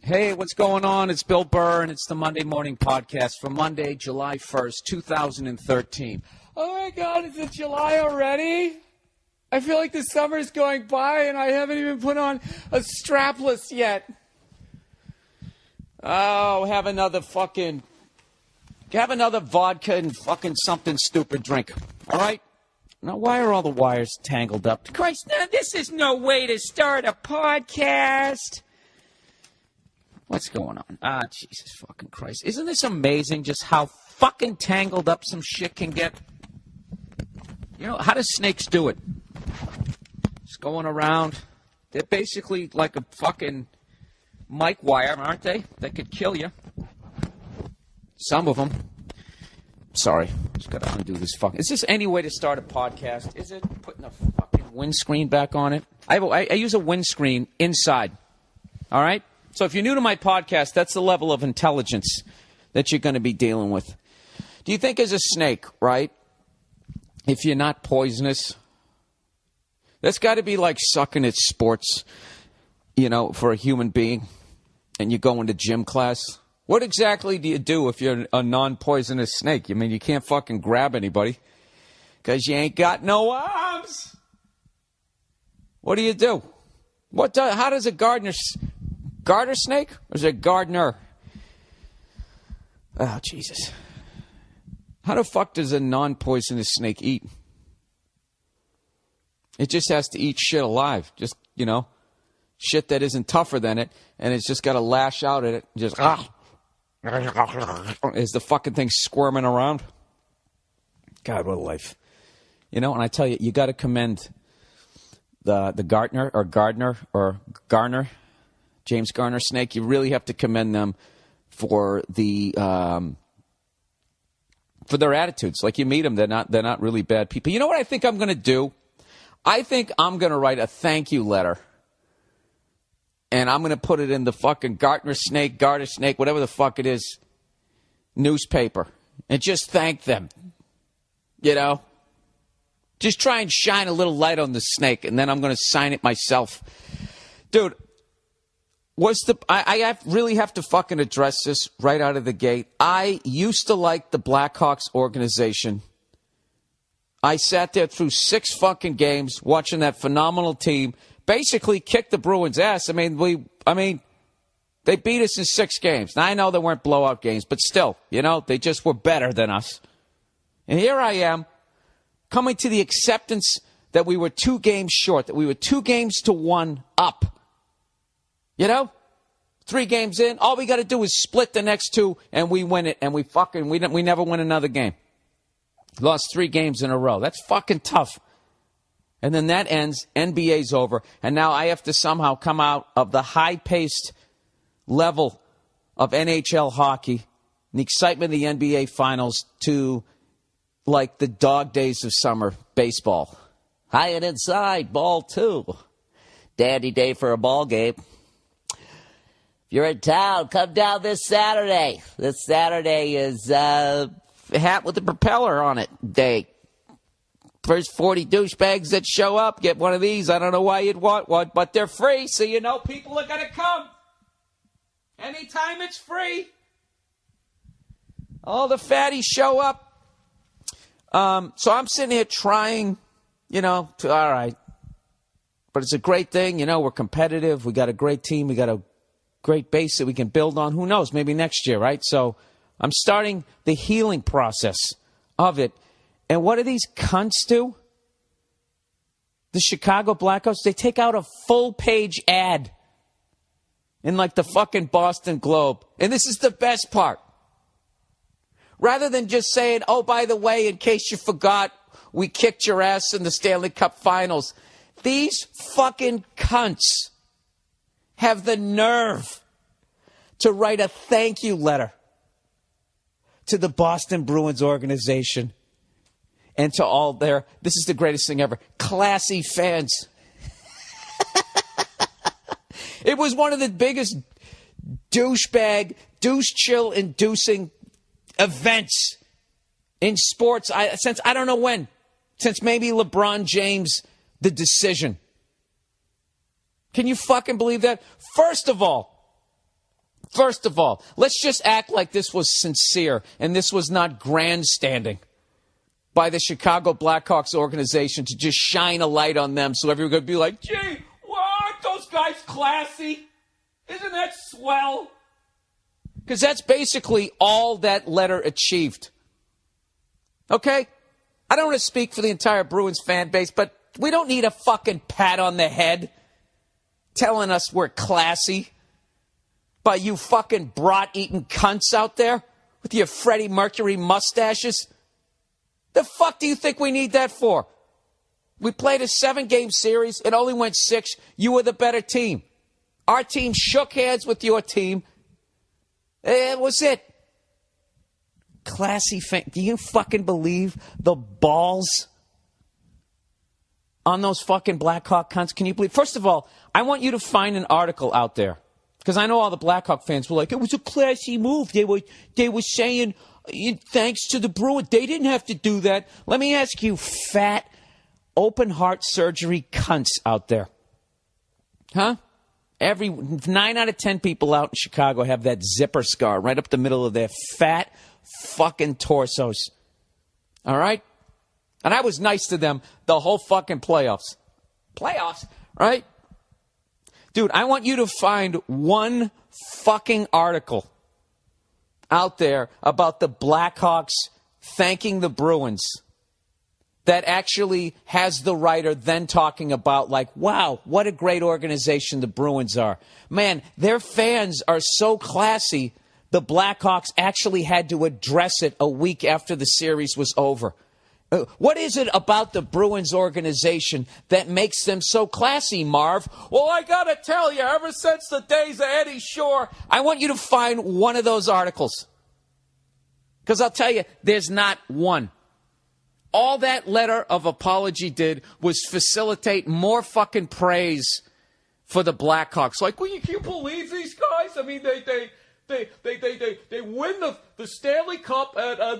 Hey, what's going on? It's Bill Burr, and it's the Monday Morning Podcast for Monday, July 1st, 2013. Oh, my God, is it July already? I feel like the summer's going by, and I haven't even put on a strapless yet. Oh, have another vodka and fucking something stupid drink, all right? Now, why are all the wires tangled up? Christ, now, this is no way to start a podcast. What's going on? Jesus fucking Christ. Isn't this amazing just how fucking tangled up some shit can get? You know, how do snakes do it? Just going around. They're basically like a fucking mic wire, aren't they? They could kill you. Some of them. Sorry. Just got to undo this fucking... Is this any way to start a podcast? Is it putting a fucking windscreen back on it? I use a windscreen inside. All right? So if you're new to my podcast, that's the level of intelligence that you're going to be dealing with. Do you think as a snake, right, if you're not poisonous, that's got to be like sucking at sports, you know, for a human being, and you go into gym class? What exactly do you do if you're a non-poisonous snake? I mean, you can't fucking grab anybody because you ain't got no arms. What do you do? How does a garter snake? Or is it a gardener? Oh, Jesus. How the fuck does a non-poisonous snake eat? It just has to eat shit alive. Just, you know, shit that isn't tougher than it. And it's just got to lash out at it. Just, is the fucking thing squirming around? God, what a life. You know, and I tell you, you got to commend the Garner, James Garner snake. You really have to commend them for for their attitudes. Like, you meet them, they're not really bad people. You know what I think I'm going to do? I think I'm going to write a thank you letter, and I'm going to put it in the fucking Garter snake, whatever the fuck it is, newspaper, and just thank them. You know, just try and shine a little light on the snake, and then I'm going to sign it myself, dude. I really have to fucking address this right out of the gate. I used to like the Blackhawks organization. I sat there through 6 fucking games watching that phenomenal team basically kick the Bruins' ass. I mean, they beat us in 6 games. Now, I know they weren't blowout games, but still, you know, they just were better than us. And here I am coming to the acceptance that we were 2 games short, that we were 2 games to 1 up. You know, 3 games in, all we got to do is split the next 2, and we win it, and we never win another game. Lost 3 games in a row. That's fucking tough. And then that ends, NBA's over, and now I have to somehow come out of the high-paced level of NHL hockey, and the excitement of the NBA Finals, to, like, the dog days of summer baseball. High and inside, ball 2. Dandy day for a ball game. If you're in town, come down this Saturday. This Saturday is hat with a propeller on it day. First 40 douchebags that show up get one of these. I don't know why you'd want one, but they're free, so you know people are going to come. Anytime it's free. All the fatties show up. So I'm sitting here trying, you know, all right. But it's a great thing. You know, we're competitive. We got a great team. We got a great base that we can build on. Who knows? Maybe next year, right? So I'm starting the healing process of it. And what do these cunts do? The Chicago Blackhawks, they take out a full-page ad in, like, the fucking Boston Globe. And this is the best part. Rather than just saying, oh, by the way, in case you forgot, we kicked your ass in the Stanley Cup Finals. These fucking cunts have the nerve to write a thank you letter to the Boston Bruins organization and to all their, this is the greatest thing ever, classy fans. It was one of the biggest douche-chill inducing events in sports since I don't know when, since maybe LeBron James, The Decision. Can you fucking believe that? First of all, First of all, let's just act like this was sincere and this was not grandstanding by the Chicago Blackhawks organization to just shine a light on them so everyone could be like, gee, well, aren't those guys classy? Isn't that swell? Because that's basically all that letter achieved. Okay? I don't want to speak for the entire Bruins fan base, but we don't need a fucking pat on the head telling us we're classy by you fucking brat-eating cunts out there with your Freddie Mercury mustaches. The fuck do you think we need that for? We played a 7-game series. It only went 6. You were the better team. Our team shook hands with your team. It was it. Classy fan. Do you fucking believe the balls on those fucking Blackhawk cunts? Can you believe? First of all, I want you to find an article out there. Because I know all the Blackhawk fans were like, it was a classy move. They were saying, thanks to the Bruins. They didn't have to do that. Let me ask you, fat, open heart surgery cunts out there. Huh? 9 out of 10 people out in Chicago have that zipper scar right up the middle of their fat fucking torsos. All right? And I was nice to them the whole fucking playoffs. Playoffs, right? Dude, I want you to find one fucking article out there about the Blackhawks thanking the Bruins that actually has the writer then talking about, like, wow, what a great organization the Bruins are. Man, their fans are so classy, the Blackhawks actually had to address it a week after the series was over. What is it about the Bruins organization that makes them so classy, Marv? Well, I gotta tell you, ever since the days of Eddie Shore, I want you to find one of those articles. Because I'll tell you, there's not one. All that letter of apology did was facilitate more fucking praise for the Blackhawks. Like, well, can you believe these guys? I mean, they win the Stanley Cup, and then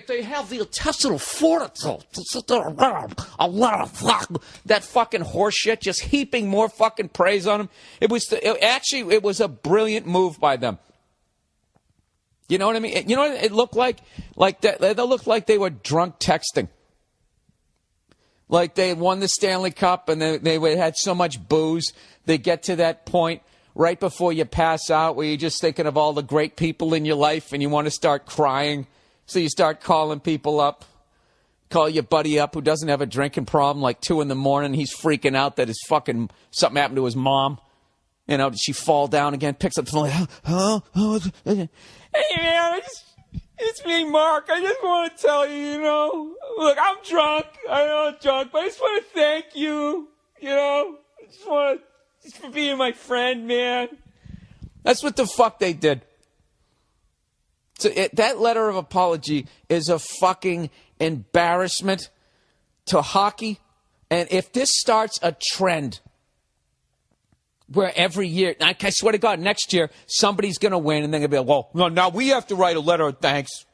they have the intestinal fortitude to sit there and that fucking horse shit, just heaping more fucking praise on them. It was a brilliant move by them. You know what I mean? You know what it looked like? Like that. They looked like they were drunk texting. Like they had won the Stanley Cup and they had so much booze. They get to that point right before you pass out where you're just thinking of all the great people in your life and you want to start crying. So you start calling people up. Call your buddy up who doesn't have a drinking problem, like 2 a.m. He's freaking out that his fucking something happened to his mom. You know, did she fall down again? Picks up the phone. Hey, man, it's me, Mark. I just want to tell you, look, I'm drunk. I know I'm drunk, but I just want to thank you, I just want to, for being my friend, man. That's what the fuck they did. So that letter of apology is a fucking embarrassment to hockey. And if this starts a trend where every year, I swear to God, next year, somebody's going to win, and they're going to be like, well, no, now we have to write a letter of thanks.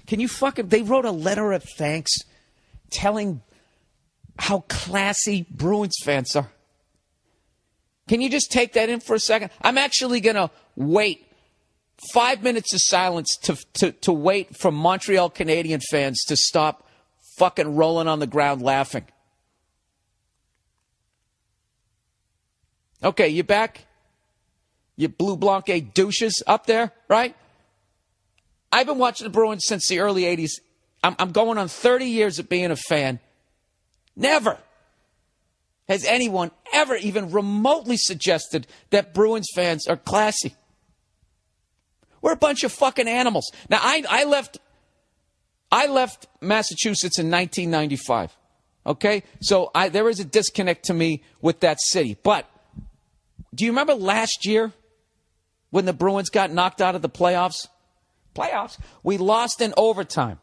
Can you they wrote a letter of thanks telling how classy Bruins fans are. Can you just take that in for a second? I'm actually going to wait 5 minutes of silence to wait for Montreal Canadian fans to stop fucking rolling on the ground laughing. Okay, you back? You Blue Blanc douches up there, right? I've been watching the Bruins since the early 80s. I'm going on 30 years of being a fan. Never has anyone ever even remotely suggested that Bruins fans are classy. We're a bunch of fucking animals. Now, I left Massachusetts in 1995. Okay? So there is a disconnect to me with that city. But do you remember last year when the Bruins got knocked out of the playoffs? We lost in overtime.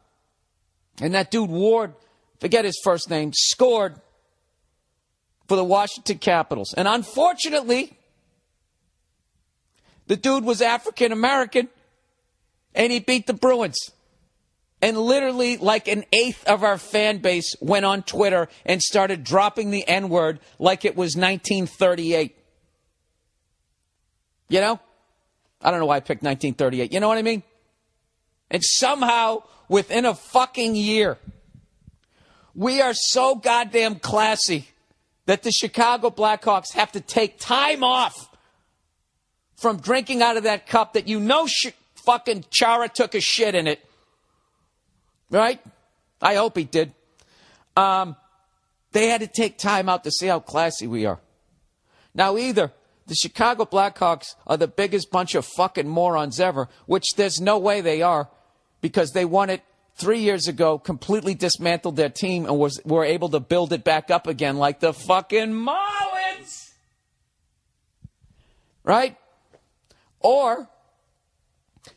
And that dude Ward, forget his first name, scored for the Washington Capitals. And unfortunately, the dude was African American, and he beat the Bruins. And literally, like an eighth of our fan base went on Twitter and started dropping the N-word like it was 1938. You know? I don't know why I picked 1938. You know what I mean? And somehow, within a fucking year, we are so goddamn classy that the Chicago Blackhawks have to take time off from drinking out of that cup that you know fucking Chara took a shit in it. Right? I hope he did. They had to take time out to see how classy we are. Now, either the Chicago Blackhawks are the biggest bunch of fucking morons ever, which there's no way they are, because they won it 3 years ago, completely dismantled their team, and were able to build it back up again like the fucking Marlins. Right? Or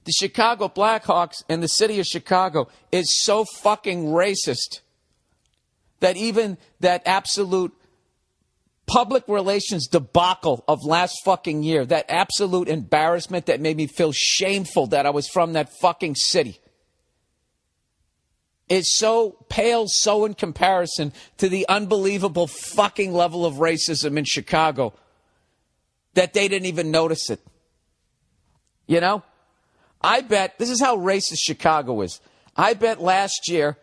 the Chicago Blackhawks and the city of Chicago is so fucking racist that even that absolute public relations debacle of last fucking year, that absolute embarrassment that made me feel shameful that I was from that fucking city, is so pale, so in comparison to the unbelievable fucking level of racism in Chicago that they didn't even notice it. You know? I bet, this is how racist Chicago is. I bet last year,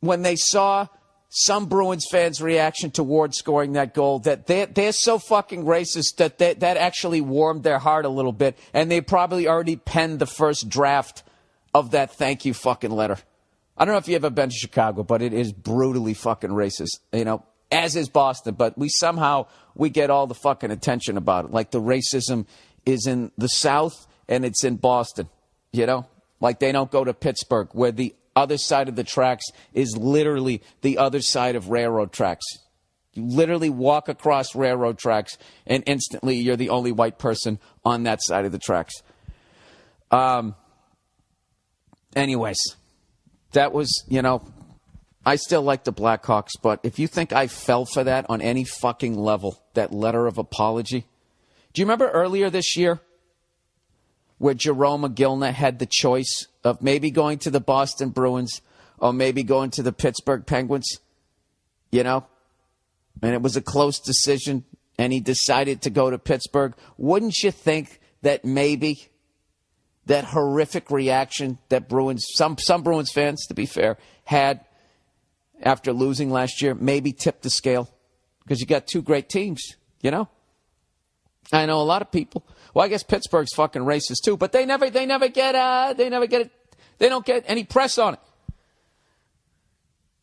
when they saw some Bruins fans' reaction to Ward scoring that goal, that they're so fucking racist that actually warmed their heart a little bit, and they probably already penned the first draft of that thank you fucking letter. I don't know if you've ever been to Chicago, but it is brutally fucking racist, you know, as is Boston. But we get all the fucking attention about it. Like the racism is in the South and it's in Boston, you know? Like they don't go to Pittsburgh, where the other side of the tracks is literally the other side of railroad tracks. You literally walk across railroad tracks and instantly you're the only white person on that side of the tracks. Anyways, that was, you know, I still like the Blackhawks, but if you think I fell for that on any fucking level, that letter of apology. Do you remember earlier this year where Jerome McGillna had the choice of maybe going to the Boston Bruins or maybe going to the Pittsburgh Penguins, you know? And it was a close decision, and he decided to go to Pittsburgh. Wouldn't you think that maybe that horrific reaction that some Bruins fans, to be fair, had after losing last year maybe tipped the scale? Because you got two great teams, you know? I know a lot of people. Well, I guess Pittsburgh's fucking racist too, but they never get it. They don't get any press on it.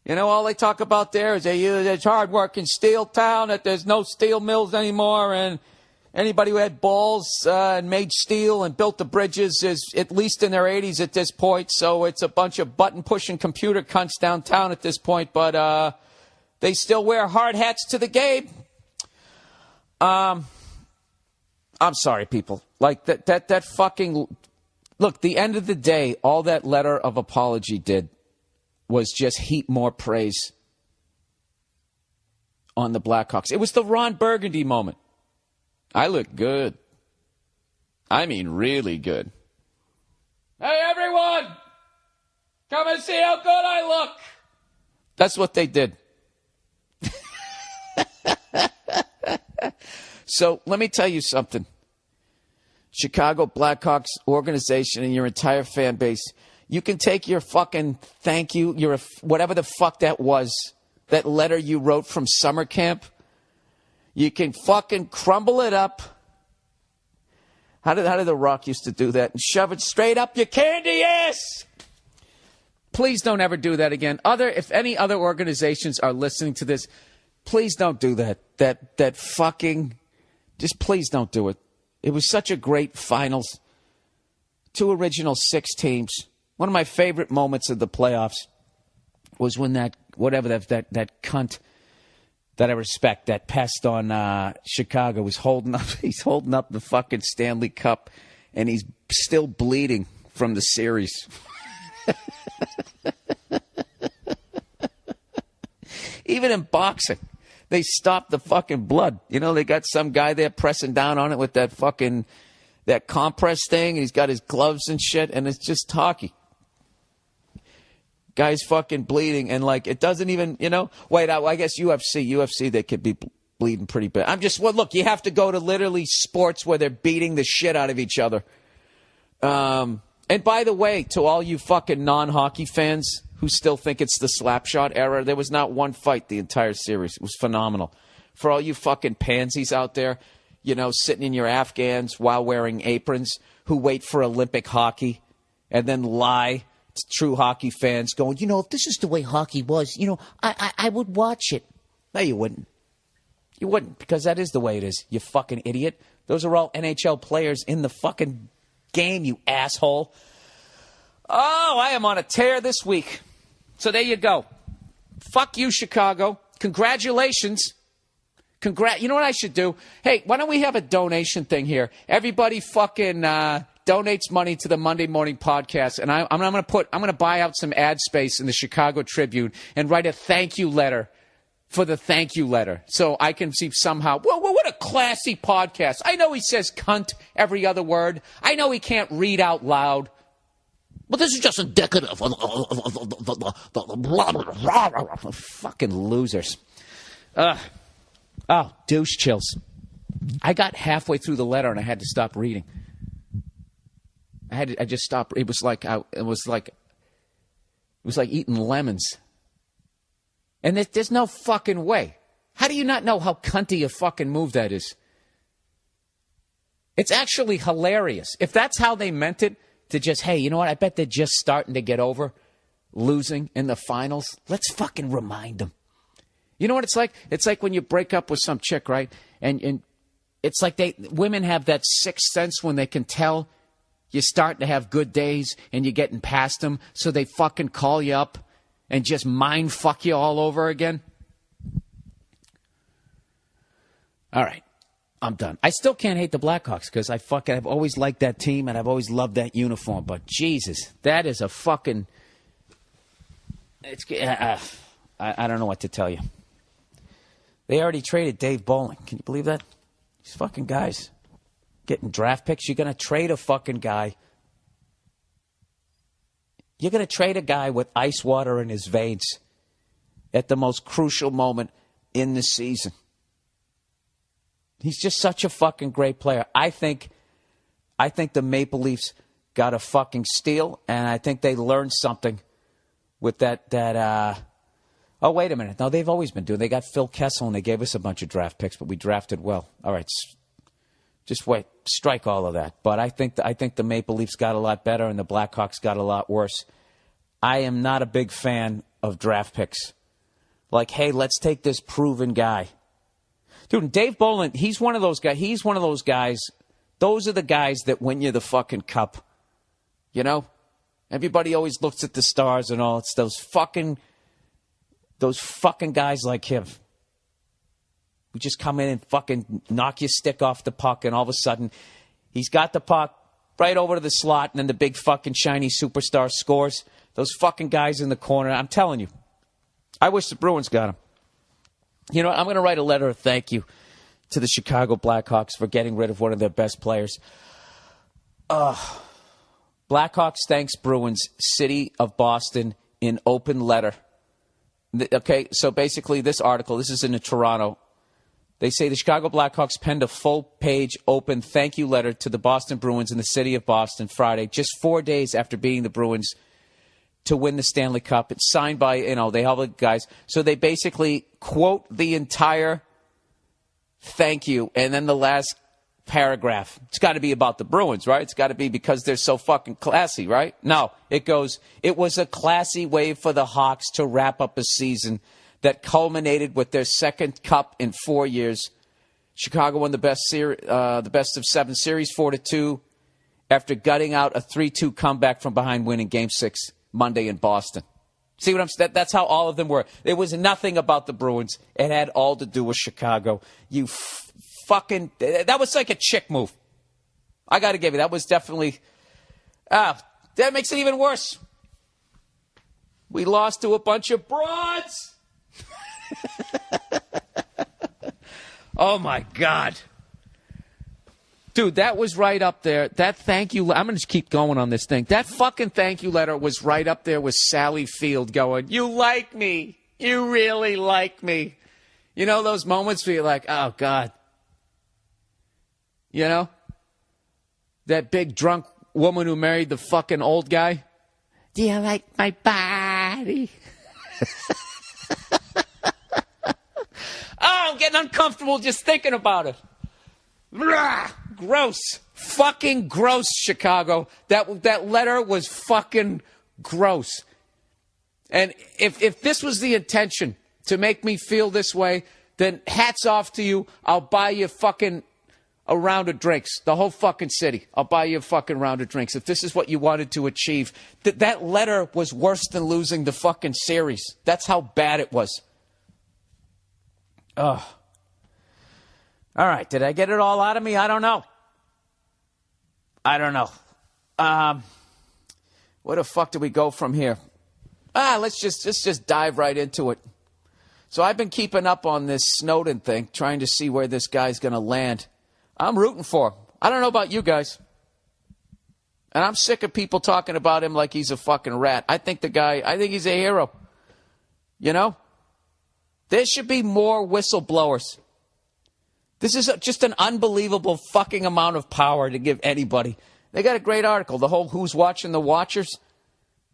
You know, all they talk about there is it's hard-working steel town, that there's no steel mills anymore, and anybody who had balls and made steel and built the bridges is at least in their 80s at this point, so it's a bunch of button-pushing computer cunts downtown at this point, but they still wear hard hats to the game. I'm sorry, people. Like, that fucking... Look, the end of the day, all that letter of apology did was just heap more praise on the Blackhawks. It was the Ron Burgundy moment. I look good. I mean, really good. Hey, everyone! Come and see how good I look! That's what they did. So let me tell you something. Chicago Blackhawks organization and your entire fan base, you can take your fucking thank you, whatever the fuck that was, that letter you wrote from summer camp, you can fucking crumble it up. How did The Rock used to do that? And shove it straight up your candy ass. Please don't ever do that again. If any other organizations are listening to this, please don't do that. That fucking... Just please don't do it. It was such a great finals. 2 original 6 teams. One of my favorite moments of the playoffs was when that cunt that I respect, that pest on Chicago, was holding up. He's holding up the fucking Stanley Cup, and he's still bleeding from the series. Even in boxing, they stopped the fucking blood. You know, they got some guy there pressing down on it with that compress thing, and he's got his gloves and shit, and it's just hockey. Guy's fucking bleeding, and like, it doesn't even, you know, wait, I guess UFC, they could be bleeding pretty bad. Well, look, you have to go to literally sports where they're beating the shit out of each other. And by the way, to all you fucking non-hockey fans who still think it's the slapshot era, there was not one fight the entire series. It was phenomenal. For all you fucking pansies out there, sitting in your Afghans while wearing aprons who wait for Olympic hockey and then lie to true hockey fans going, if this is the way hockey was, I would watch it. No, you wouldn't. You wouldn't, because that is the way it is, you fucking idiot. Those are all NHL players in the fucking game, you asshole. Oh, I am on a tear this week. So there you go. Fuck you, Chicago. Congratulations. You know what I should do? Hey, why don't we have a donation thing here? Everybody fucking donates money to the Monday Morning Podcast, and I'm going to buy out some ad space in the Chicago Tribune and write a thank you letter for the thank you letter, so I can see somehow, well, what a classy podcast. I know he says cunt every other word. I know he can't read out loud. But this is just indicative. Fucking losers. Oh, douche chills. I got halfway through the letter and I had to stop reading. I just stopped. It was like eating lemons. And there's no fucking way. How do you not know how cunty a fucking move that is? It's actually hilarious. If that's how they meant it, to just, hey, you know what? I bet they're just starting to get over losing in the finals. Let's fucking remind them. You know what it's like? It's like when you break up with some chick, right? And it's like women have that sixth sense when they can tell you're starting to have good days and you're getting past them, so they fucking call you up and just mind fuck you all over again. All right. I'm done. I still can't hate the Blackhawks because I've always liked that team and I've always loved that uniform. But Jesus, that is a fucking. I don't know what to tell you. They already traded Dave Bolling. Can you believe that? These fucking guys getting draft picks. You're gonna trade a fucking guy. You're gonna trade a guy with ice water in his veins at the most crucial moment in the season. He's just such a fucking great player. I think the Maple Leafs got a fucking steal, and I think they learned something with that. Oh, wait a minute. No, they've always been doing. They got Phil Kessel, and they gave us a bunch of draft picks, but we drafted well. All right, just wait. Strike all of that. But I think the Maple Leafs got a lot better, and the Blackhawks got a lot worse. I am not a big fan of draft picks. Like, hey, let's take this proven guy. Dude, Dave Bolland, he's one of those guys. He's one of those guys. Those are the guys that win you the fucking cup. You know? Everybody always looks at the stars and all. It's those fucking guys like him. We just come in and fucking knock your stick off the puck, and all of a sudden, he's got the puck right over to the slot, and then the big fucking shiny superstar scores. Those fucking guys in the corner. I'm telling you. I wish the Bruins got him. You know, I'm going to write a letter of thank you to the Chicago Blackhawks for getting rid of one of their best players. Blackhawks thanks Bruins, City of Boston, in open letter. Okay, so basically this article, this is in Toronto. They say the Chicago Blackhawks penned a full-page open thank you letter to the Boston Bruins in the City of Boston Friday, just 4 days after beating the Bruins to win the Stanley Cup. It's signed by, they all the guys. So they basically quote the entire thank you, and then the last paragraph. It's got to be about the Bruins, right? It's got to be because they're so fucking classy, right? No, it goes, it was a classy way for the Hawks to wrap up a season that culminated with their second cup in 4 years. Chicago won the best of 7 series 4-2 after gutting out a 3-2 comeback from behind win in Game 6 Monday in Boston. See what I'm saying? That's how all of them were. There was nothing about the Bruins. It had all to do with Chicago. You fucking... That was like a chick move. I got to give you. That was definitely... that makes it even worse. We lost to a bunch of broads. Oh, my God. Dude, that was right up there. That thank you... I'm going to keep going on this thing. That fucking thank you letter was right up there with Sally Field going, you like me. You really like me. You know those moments where you're like, oh, God. You know? That big drunk woman who married the fucking old guy. Do you like my body? Oh, I'm getting uncomfortable just thinking about it. Blah, gross. Fucking gross, Chicago. That letter was fucking gross. And if this was the intention to make me feel this way, then hats off to you. I'll buy you fucking a round of drinks. The whole fucking city. I'll buy you a fucking round of drinks. If this is what you wanted to achieve. That letter was worse than losing the fucking series. That's how bad it was. Ugh. All right. Did I get it all out of me? I don't know. Where the fuck do we go from here? Let's just dive right into it. So I've been keeping up on this Snowden thing, trying to see where this guy's going to land. I'm rooting for him. I don't know about you guys. And I'm sick of people talking about him like he's a fucking rat. I think he's a hero. You know? There should be more whistleblowers. This is just an unbelievable fucking amount of power to give anybody. They got a great article, the whole Who's Watching the Watchers.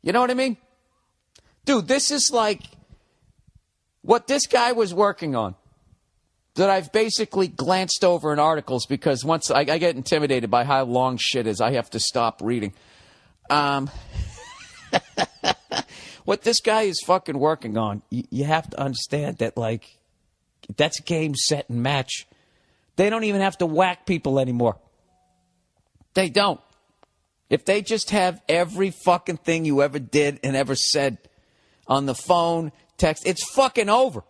You know what I mean? Dude, this is like what this guy was working on that I've basically glanced over in articles because once I get intimidated by how long shit is, I have to stop reading. What this guy is fucking working on, you have to understand that, like, that's game, set, and match. They don't even have to whack people anymore. They don't. If they just have every fucking thing you ever did and ever said on the phone, text, it's fucking over.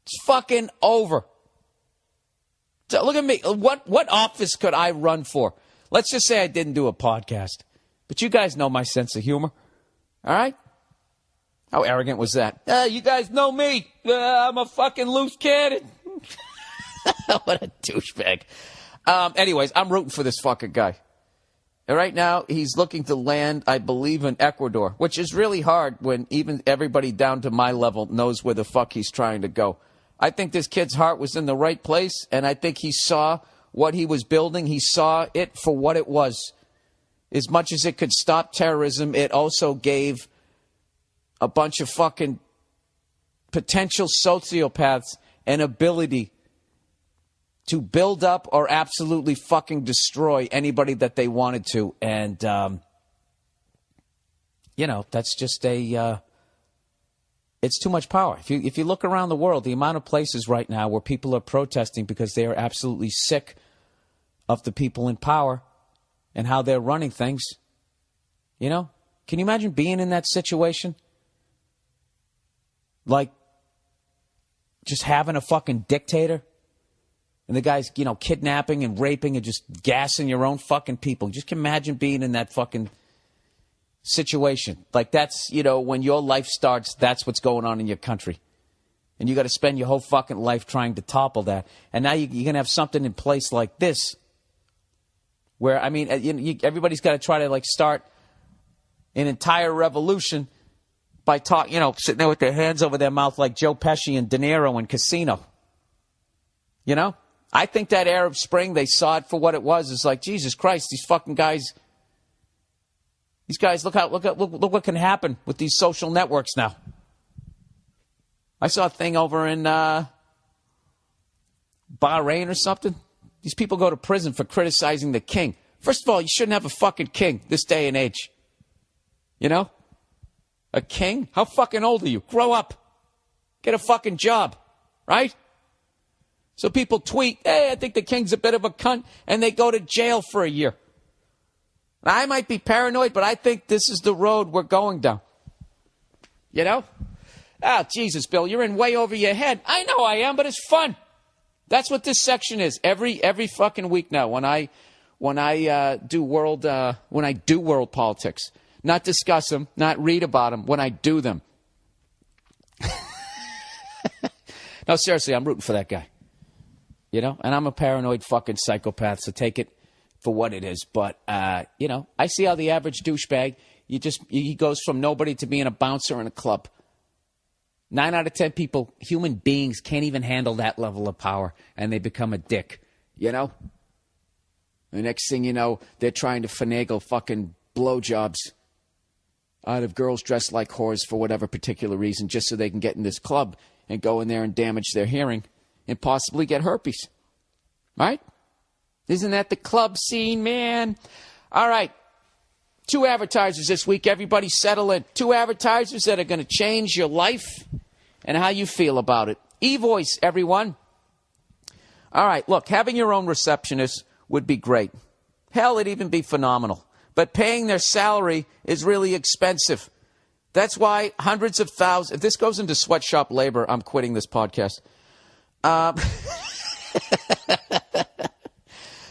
It's fucking over. So look at me. What office could I run for? Let's just say I didn't do a podcast. But you guys know my sense of humor. All right? How arrogant was that? You guys know me. I'm a fucking loose cannon. What a douchebag. Anyways, I'm rooting for this fucking guy. And right now, he's looking to land, I believe, in Ecuador, which is really hard when even everybody down to my level knows where the fuck he's trying to go. I think this kid's heart was in the right place, and I think he saw what he was building. He saw it for what it was. As much as it could stop terrorism, it also gave a bunch of fucking potential sociopaths an ability to build up or absolutely fucking destroy anybody that they wanted to. And, that's just it's too much power. If you look around the world, the amount of places right now where people are protesting because they are absolutely sick of the people in power and how they're running things, can you imagine being in that situation? Like, just having a fucking dictator? And the guy's, kidnapping and raping and just gassing your own fucking people. Just can imagine being in that fucking situation. Like that's, when your life starts, that's what's going on in your country. And you got to spend your whole fucking life trying to topple that. And now you're going to have something in place like this where, everybody's got to try to start an entire revolution by sitting there with their hands over their mouth like Joe Pesci and De Niro in Casino. I think that Arab Spring, they saw it for what it was. It's like, Jesus Christ, these fucking guys. These guys, look what can happen with these social networks now. I saw a thing over in Bahrain or something. These people go to prison for criticizing the king. First of all, you shouldn't have a fucking king this day and age. A king? How fucking old are you? Grow up. Get a fucking job. Right? So people tweet, hey, I think the king's a bit of a cunt, and they go to jail for a year. Now, I might be paranoid, but I think this is the road we're going down. Jesus, Bill, you're in way over your head. I know I am, but it's fun. That's what this section is. Every fucking week now when I do world politics. Not discuss them, not read about them, when I do them. No, seriously, I'm rooting for that guy. And I'm a paranoid fucking psychopath, so take it for what it is. But, I see how the average douchebag, he goes from nobody to being a bouncer in a club. 9 out of 10 people, human beings, can't even handle that level of power, and they become a dick, you know? The next thing you know, they're trying to finagle fucking blowjobs out of girls dressed like whores for whatever particular reason, just so they can get in this club and go in there and damage their hearing and possibly get herpes. Right? Isn't that the club scene, man? All right. 2 advertisers this week. Everybody settle in. 2 advertisers that are going to change your life and how you feel about it. eVoice, everyone. All right, look, having your own receptionist would be great. Hell, it'd even be phenomenal. But paying their salary is really expensive. That's why hundreds of thousands... If this goes into sweatshop labor, I'm quitting this podcast.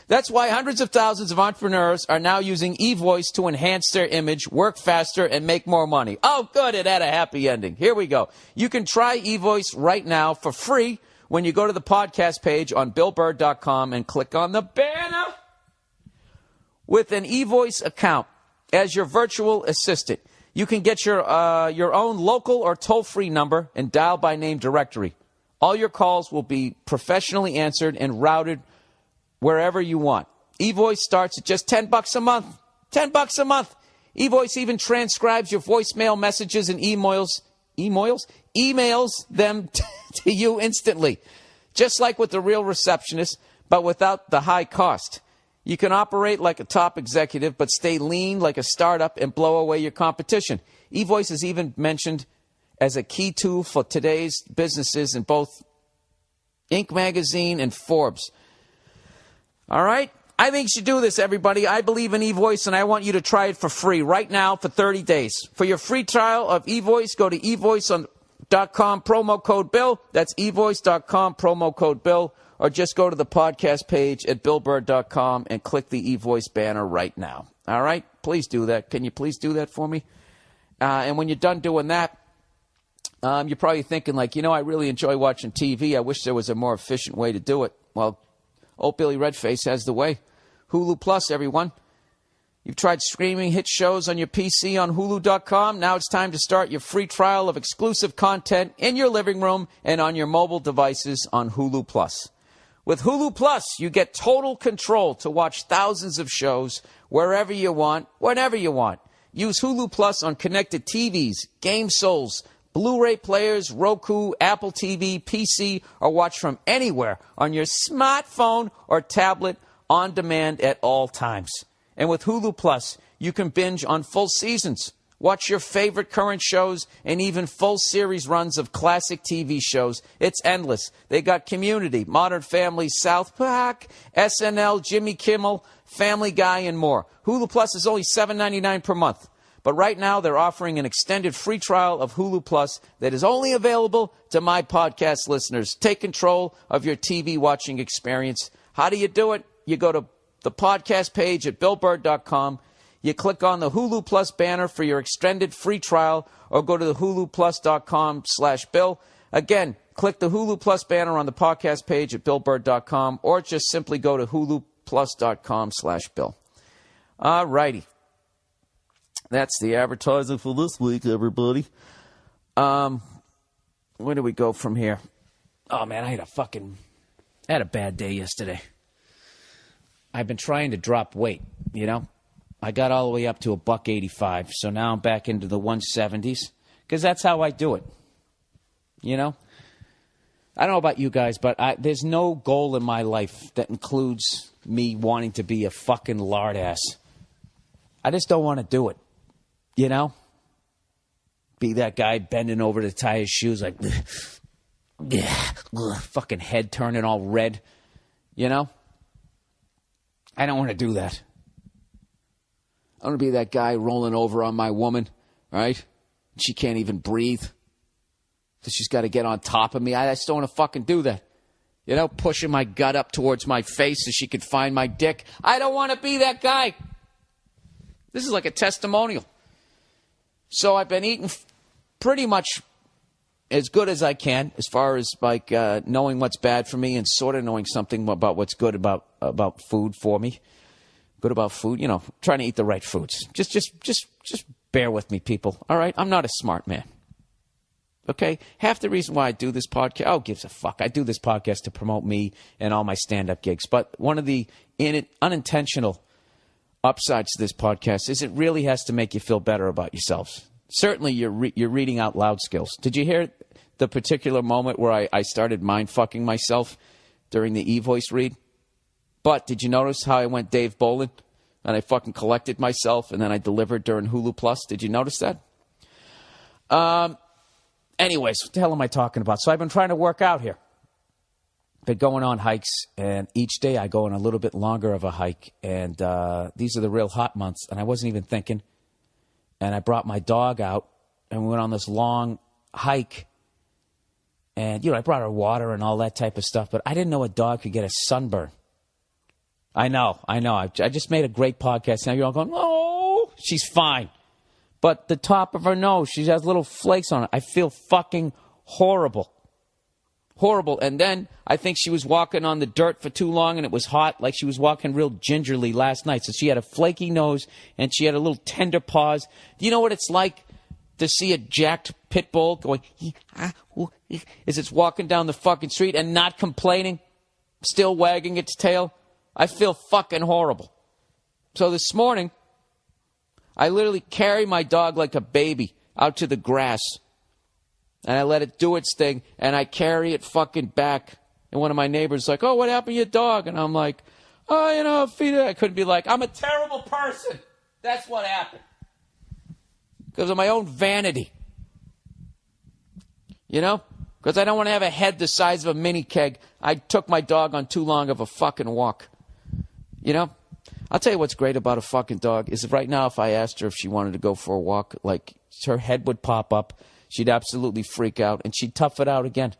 That's why hundreds of thousands of entrepreneurs are now using eVoice to enhance their image, work faster, and make more money. Oh, good, it had a happy ending. Here we go. You can try eVoice right now for free when you go to the podcast page on BillBurr.com and click on the banner. With an eVoice account as your virtual assistant, you can get your own local or toll-free number and dial-by-name directory. All your calls will be professionally answered and routed wherever you want. eVoice starts at just $10 a month. $10 a month. eVoice even transcribes your voicemail messages and emails them to you instantly. Just like with the real receptionist, but without the high cost. You can operate like a top executive, but stay lean like a startup and blow away your competition. eVoice is even mentioned as a key tool for today's businesses in both Inc. magazine and Forbes. All right? I think you should do this, everybody. I believe in eVoice, and I want you to try it for free right now for 30 days. For your free trial of eVoice, go to eVoice.com, promo code Bill. That's eVoice.com, promo code Bill. Or just go to the podcast page at BillBurr.com and click the eVoice banner right now. All right? Please do that. Can you please do that for me? And when you're done doing that, you're probably thinking, like, I really enjoy watching TV. I wish there was a more efficient way to do it. Well, old Billy Redface has the way. Hulu Plus, everyone. You've tried streaming hit shows on your PC on Hulu.com. Now it's time to start your free trial of exclusive content in your living room and on your mobile devices on Hulu Plus. With Hulu Plus, you get total control to watch thousands of shows wherever you want, whenever you want. Use Hulu Plus on connected TVs, game consoles, Blu-ray players, Roku, Apple TV, PC, or watch from anywhere on your smartphone or tablet on demand at all times. And with Hulu Plus, you can binge on full seasons, watch your favorite current shows, and even full series runs of classic TV shows. It's endless. They got Community, Modern Family, South Park, SNL, Jimmy Kimmel, Family Guy, and more. Hulu Plus is only $7.99 per month. But right now, they're offering an extended free trial of Hulu Plus that is only available to my podcast listeners. Take control of your TV watching experience. How do you do it? You go to the podcast page at BillBurr.com. You click on the Hulu Plus banner for your extended free trial, or go to the HuluPlus.com/Bill. Again, click the Hulu Plus banner on the podcast page at BillBurr.com, or just simply go to HuluPlus.com/Bill. All righty. That's the advertising for this week, everybody. Where do we go from here? Oh, man, I had a bad day yesterday. I've been trying to drop weight, I got all the way up to $185, so now I'm back into the 170s, because that's how I do it, I don't know about you guys, but there's no goal in my life that includes me wanting to be a fucking lard ass. I just don't want to do it, Be that guy bending over to tie his shoes like, fucking head turning all red, I don't want to do that. I want to be that guy rolling over on my woman, right? She can't even breathe. So she's got to get on top of me. I just don't want to fucking do that. Pushing my gut up towards my face so she could find my dick. I don't want to be that guy. This is like a testimonial. So I've been eating pretty much as good as I can, as far as knowing what's bad for me and sort of knowing something about what's good about food for me. Good about food, trying to eat the right foods. Just bear with me, people. All right, I'm not a smart man, Okay? Half the reason why I do this podcast, oh, gives a fuck. I do this podcast to promote me and all my stand-up gigs. But one of the unintentional upsides to this podcast is it really has to make you feel better about yourselves. Certainly your reading out loud skills. Did you hear the particular moment where I started mind-fucking myself during the e-voice read? But did you notice how I went Dave Bolin? And I fucking collected myself, and then I delivered during Hulu Plus. Did you notice that? Anyways, what the hell am I talking about? So I've been trying to work out here. Been going on hikes, and each day I go on a little bit longer of a hike. And these are the real hot months, and I wasn't even thinking. And I brought my dog out, and we went on this long hike. And, I brought her water and all that type of stuff, but I didn't know a dog could get a sunburn. I know. I just made a great podcast. Now you're all going, oh, she's fine. But the top of her nose, she has little flakes on it. I feel fucking horrible. Horrible. And then I think she was walking on the dirt for too long and it was hot, like she was walking real gingerly last night. So she had a flaky nose and she had a little tender paws. Do you know what it's like to see a jacked pit bull going, as it's walking down the fucking street and not complaining, still wagging its tail? I feel fucking horrible. So this morning, I literally carry my dog like a baby out to the grass. And I let it do its thing, and I carry it fucking back. And one of my neighbors is like, oh, what happened to your dog? And I'm like, oh, feed it. I couldn't be like, I'm a terrible person. That's what happened. Because of my own vanity. Because I don't want to have a head the size of a mini keg. I took my dog on too long of a fucking walk. I'll tell you what's great about a fucking dog is right now if I asked her if she wanted to go for a walk, like her head would pop up. She'd absolutely freak out, and she'd tough it out again.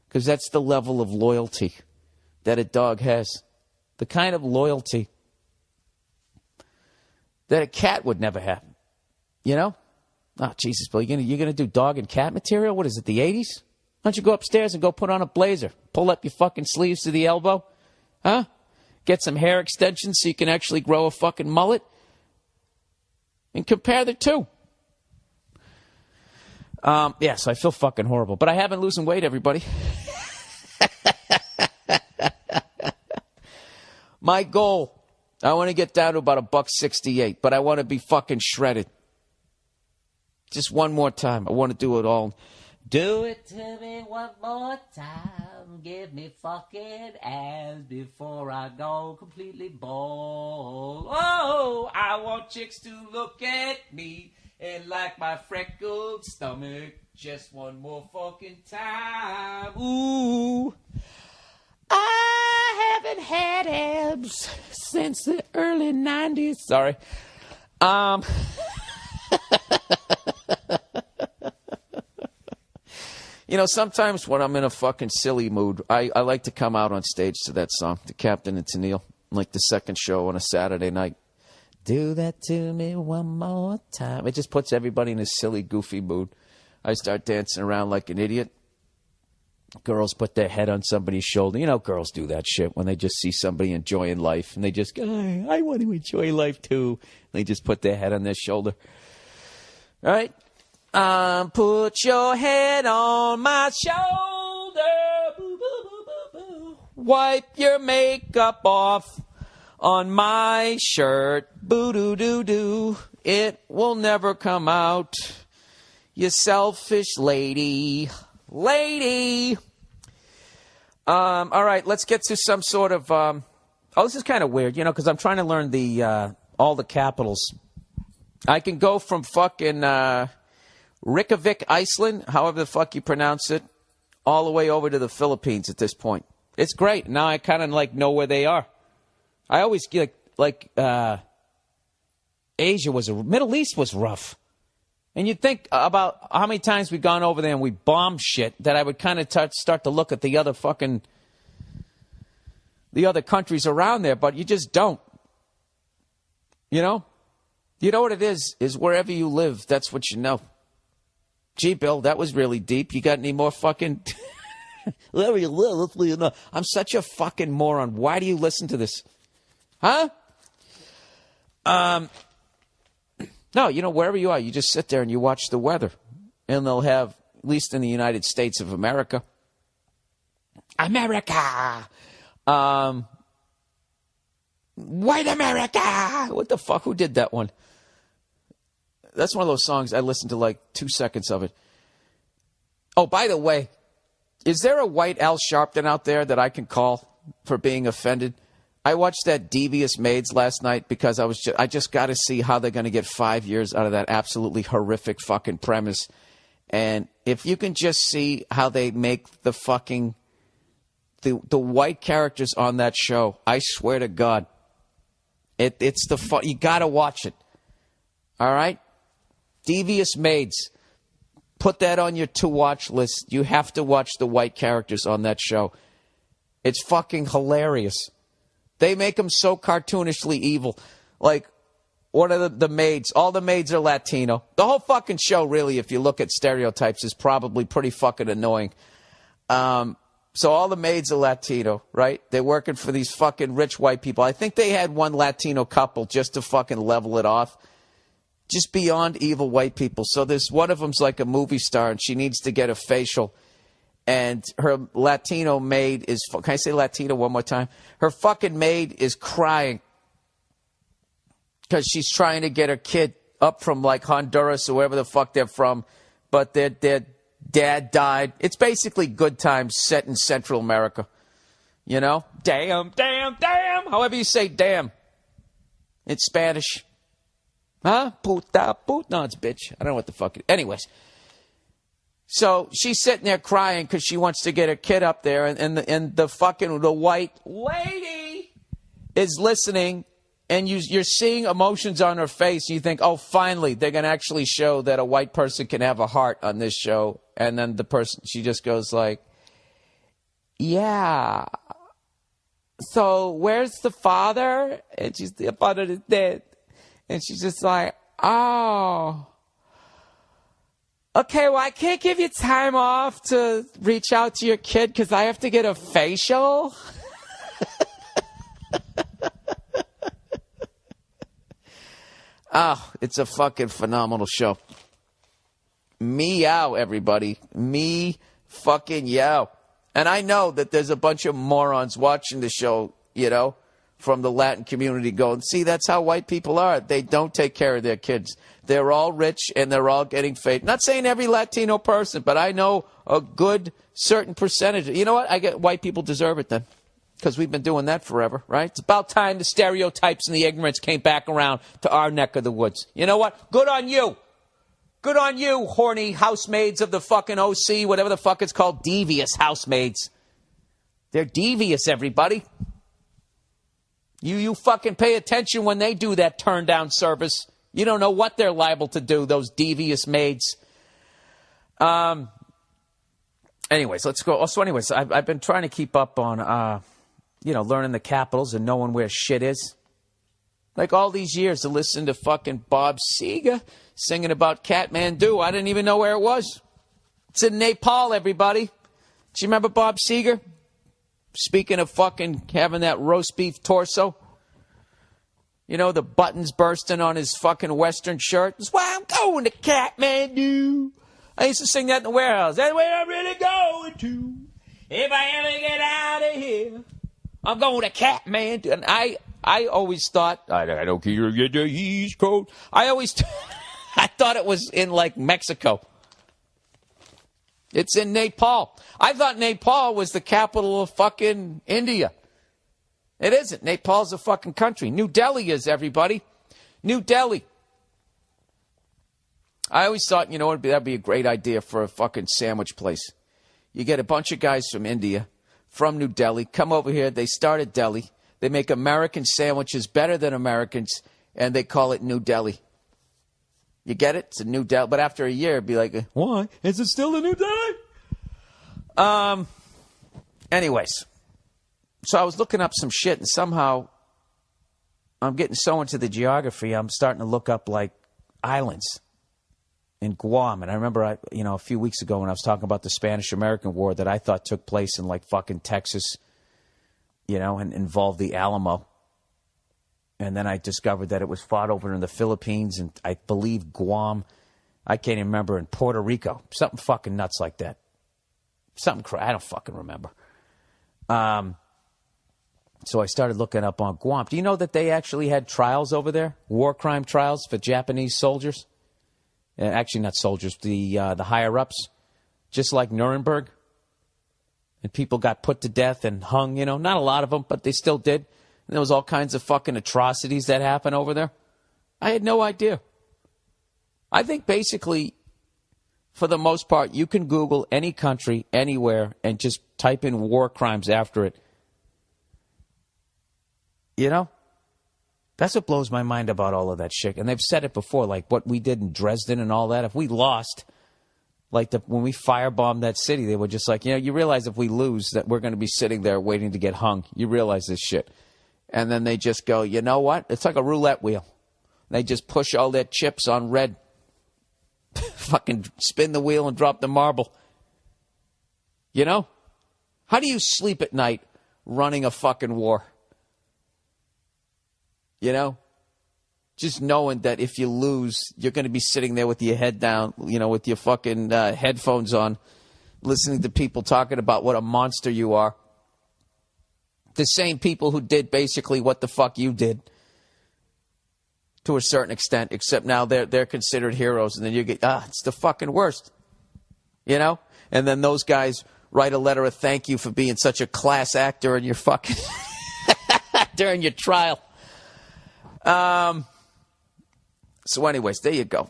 Because that's the level of loyalty that a dog has. The kind of loyalty that a cat would never have. Oh, Jesus, Bill, you're gonna do dog and cat material? What is it, the 80s? Why don't you go upstairs and go put on a blazer? Pull up your fucking sleeves to the elbow? Huh? Get some hair extensions so you can actually grow a fucking mullet? And compare the two. So I feel fucking horrible. But I have been losing weight, everybody. My goal, I want to get down to about $168, but I want to be fucking shredded. Just one more time. I want to do it all. Do it to me one more time. Give me fucking ass before I go completely bald. Oh, I want chicks to look at me and like my freckled stomach just one more fucking time. Ooh, I haven't had abs since the early 90s. Sorry. Sometimes when I'm in a fucking silly mood, I like to come out on stage to that song, The Captain and Tennille, like the second show on a Saturday night. Do that to me one more time. It just puts everybody in a silly, goofy mood. I start dancing around like an idiot. Girls put their head on somebody's shoulder. Girls do that shit when they just see somebody enjoying life. And they just go, I want to enjoy life too. And they just put their head on their shoulder. All right? Put your head on my shoulder. Boo, boo, boo, boo, boo. Wipe your makeup off on my shirt. Boo-doo-doo-doo. It will never come out. You selfish lady. Lady. All right, let's get to some sort of... this is kind of weird, because I'm trying to learn all the capitals. I can go from fucking... Reykjavik, Iceland, however the fuck you pronounce it, all the way over to the Philippines at this point. It's great. Now I kind of know where they are. I always get Middle East was rough. And you'd think about how many times we've gone over there and we bombed shit that I would kind of start to look at the other countries around there, but you just don't. You know what it is wherever you live, that's what you know. Gee, Bill, that was really deep. You got any more fucking... I'm such a fucking moron. Why do you listen to this? Huh? No, wherever you are, you just sit there and you watch the weather. And they'll have, least in the United States of America. America! White America! What the fuck? Who did that one? That's one of those songs I listened to like 2 seconds of it. Oh, by the way, is there a white Al Sharpton out there that I can call for being offended? I watched that Devious Maids last night because I just got to see how they're going to get 5 years out of that absolutely horrific fucking premise. And if you can just see how they make the fucking the white characters on that show, I swear to God, it's the fun. You got to watch it. All right? Devious Maids. Put that on your to-watch list. You have to watch the white characters on that show. It's fucking hilarious. They make them so cartoonishly evil. Like, one of the maids, all the maids are Latino. The whole fucking show, really, if you look at stereotypes, is probably pretty fucking annoying. So all the maids are Latino, right? They're working for these fucking rich white people. I think they had one Latino couple just to fucking level it off. Just beyond evil white people. So there's one of them's like a movie star, and she needs to get a facial. And her Latino maid is... Can I say Latino one more time? Her fucking maid is crying because she's trying to get her kid up from like Honduras or wherever the fuck they're from. But their dad died. It's basically Good Times set in Central America. You know? Damn, damn, damn. However you say damn. It's Spanish. Huh? Puta, puta. No, it's bitch. I don't know what the fuck it is. Anyways. So she's sitting there crying because she wants to get her kid up there. And the white lady is listening. And you're seeing emotions on her face. And you think, oh, finally, they're going to actually show that a white person can have a heart on this show. And then the person, she just goes like, yeah. So where's the father? And the father is dead. And she's just like, oh, okay, well, I can't give you time off to reach out to your kid because I have to get a facial. Oh, it's a fucking phenomenal show. Meow, everybody. Me fucking yow. And I know that there's a bunch of morons watching the show, you know, from the Latin community going, see, that's how white people are. They don't take care of their kids. They're all rich and they're all getting fake. Not saying every Latino person, but I know a good certain percentage. You know what? I get white people deserve it then. Because we've been doing that forever, right? It's about time the stereotypes and the ignorance came back around to our neck of the woods. You know what? Good on you. Good on you, horny housemaids of the fucking OC, whatever the fuck it's called, devious housemaids. They're devious, everybody. You fucking pay attention when they do that turn-down service. You don't know what they're liable to do, those devious maids. Anyways, let's go. So anyways, I've been trying to keep up on, learning the capitals and knowing where shit is. Like all these years to listen to fucking Bob Seger singing about Kathmandu. I didn't even know where it was. It's in Nepal, everybody. Do you remember Bob Seger? Speaking of fucking having that roast beef torso. You know, the buttons bursting on his fucking Western shirt. That's why I'm going to Kathmandu. I used to sing that in the warehouse. That's where I'm really going to. If I ever get out of here, I'm going to Kathmandu. And I always thought, I don't care if you get the East Coast. I thought it was in, like, Mexico. It's in Nepal. I thought Nepal was the capital of fucking India. It isn't. Nepal's a fucking country. New Delhi is, everybody. New Delhi. I always thought, you know, that'd be a great idea for a fucking sandwich place. You get a bunch of guys from India, from New Delhi, come over here. They start at Delhi. They make American sandwiches better than Americans, and they call it New Delhi. You get it? It's a New Delhi. But after a year, it'd be like, why? Is it still a New Delhi? Anyways. So I was looking up some shit, and somehow I'm getting so into the geography, I'm starting to look up, like, islands in Guam. And I remember, a few weeks ago when I was talking about the Spanish-American War that I thought took place in, like, fucking Texas, and involved the Alamo. And then I discovered that it was fought over in the Philippines, and I believe Guam I can't even remember, in Puerto Rico. Something fucking nuts like that. I don't fucking remember. So I started looking up on Guam. Do you know that they actually had trials over there? War crime trials for Japanese soldiers? Actually, not soldiers, the higher-ups. Just like Nuremberg. And people got put to death and hung, Not a lot of them, but they still did. And there was all kinds of fucking atrocities that happened over there. I had no idea. I think basically, for the most part, you can Google any country, anywhere, and just type in war crimes after it. That's what blows my mind about all of that shit. And they've said it before, like what we did in Dresden and all that. If we lost, when we firebombed that city, they were just like, you realize if we lose that we're going to be sitting there waiting to get hung. You realize this shit. And then they just go, you know what? It's like a roulette wheel. They just push all their chips on red. Fucking spin the wheel and drop the marble. How do you sleep at night running a fucking war? Just knowing that if you lose, you're going to be sitting there with your head down, with your fucking headphones on, listening to people talking about what a monster you are. The same people who did basically what the fuck you did, to a certain extent, except now they're considered heroes, and then you get, it's the fucking worst, And then those guys write a letter of thank you for being such a class actor in your fucking during your trial. So anyways, there you go.